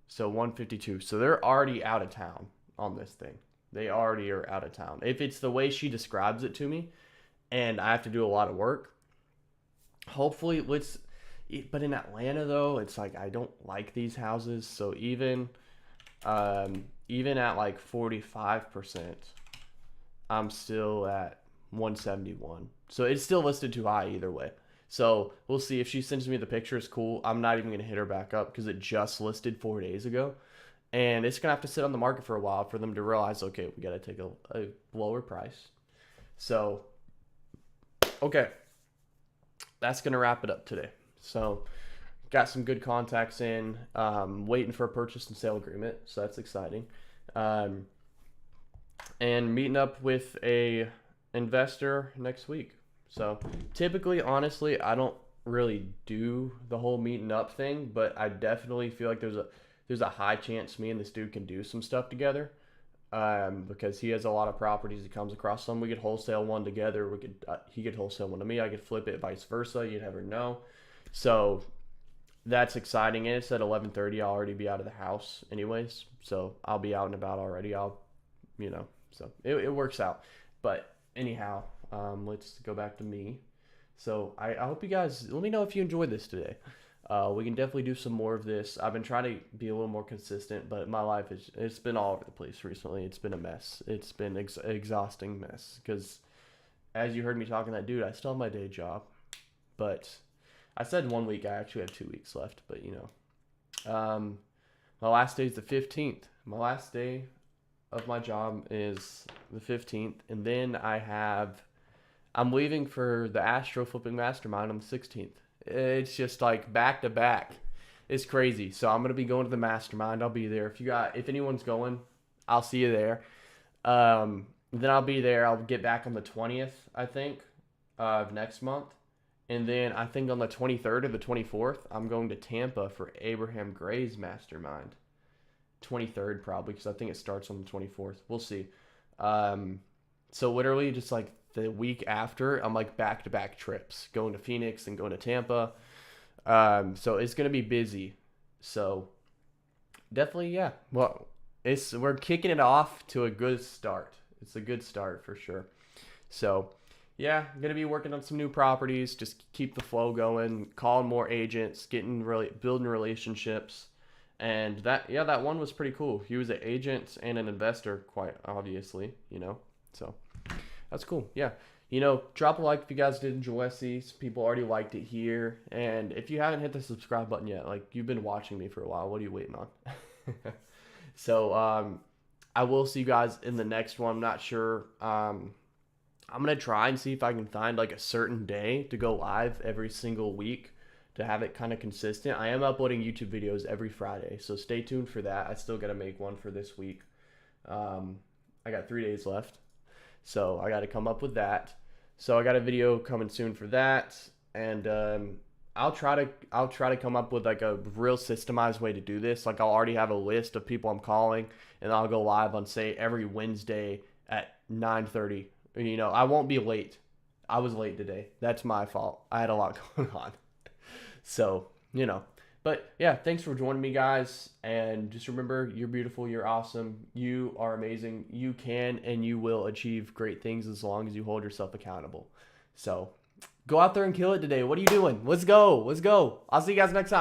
So 152. So they're already out of town on this thing. They already are out of town. If it's the way she describes it to me, and I have to do a lot of work, hopefully But in Atlanta though, it's like I don't like these houses. So even at like 45%, I'm still at 171. So it's still listed too high either way. So we'll see. If she sends me the pictures, cool. I'm not even gonna hit her back up because it just listed 4 days ago, and it's gonna have to sit on the market for a while for them to realize, okay, we gotta take a lower price. So okay, that's gonna wrap it up today. So got some good contacts in, waiting for a purchase and sale agreement, so that's exciting. And meeting up with a investor next week. So typically, honestly, I don't really do the whole meeting up thing, but I definitely feel like there's a high chance me and this dude can do some stuff together, because he has a lot of properties he comes across. Some we could wholesale one together. He could wholesale one to me. I could flip it, vice versa. You never know. So that's exciting. And it's at 11:30. I'll already be out of the house anyways, so I'll be out and about already. So it works out. But anyhow, let's go back to me. So I hope you guys, let me know if you enjoyed this today. We can definitely do some more of this. I've been trying to be a little more consistent, but my life it's been all over the place recently. It's been a mess. It's been exhausting mess, because as you heard me talking to that dude, I still have my day job, but I said 1 week. I actually have 2 weeks left, but my last day is the 15th. My last day of my job is the 15th, and then I'm leaving for the Astro Flipping Mastermind on the 16th. It's just like back to back. It's crazy. So I'm gonna be going to the mastermind. I'll be there. If anyone's going, I'll see you there. Then I'll be there. I'll get back on the 20th, I think, of next month. And then I think on the 23rd or the 24th, I'm going to Tampa for Abraham Gray's mastermind. 23rd probably, because I think it starts on the 24th. We'll see. So literally just like the week after, I'm like back-to-back trips, going to Phoenix and going to Tampa. So it's going to be busy. So definitely, yeah. Well, we're kicking it off to a good start. It's a good start for sure. So yeah, I'm going to be working on some new properties, just keep the flow going, calling more agents, building relationships. And that one was pretty cool. He was an agent and an investor, quite obviously, so that's cool. Yeah. Drop a like if you guys did enjoy these. People already liked it here. And if you haven't hit the subscribe button yet, like, you've been watching me for a while, what are you waiting on? So, I will see you guys in the next one. I'm not sure. I'm going to try and see if I can find like a certain day to go live every single week to have it kind of consistent. I am uploading YouTube videos every Friday, so stay tuned for that. I still got to make one for this week. I got 3 days left, so I got to come up with that. So I got a video coming soon for that, and I'll try to come up with like a real systemized way to do this. Like, I'll already have a list of people I'm calling, and I'll go live on, say, every Wednesday at 9:30. I won't be late. I was late today. That's my fault. I had a lot going on. So, but yeah, thanks for joining me, guys. And just remember, you're beautiful. You're awesome. You are amazing. You can and you will achieve great things as long as you hold yourself accountable. So go out there and kill it today. What are you doing? Let's go. Let's go. I'll see you guys next time.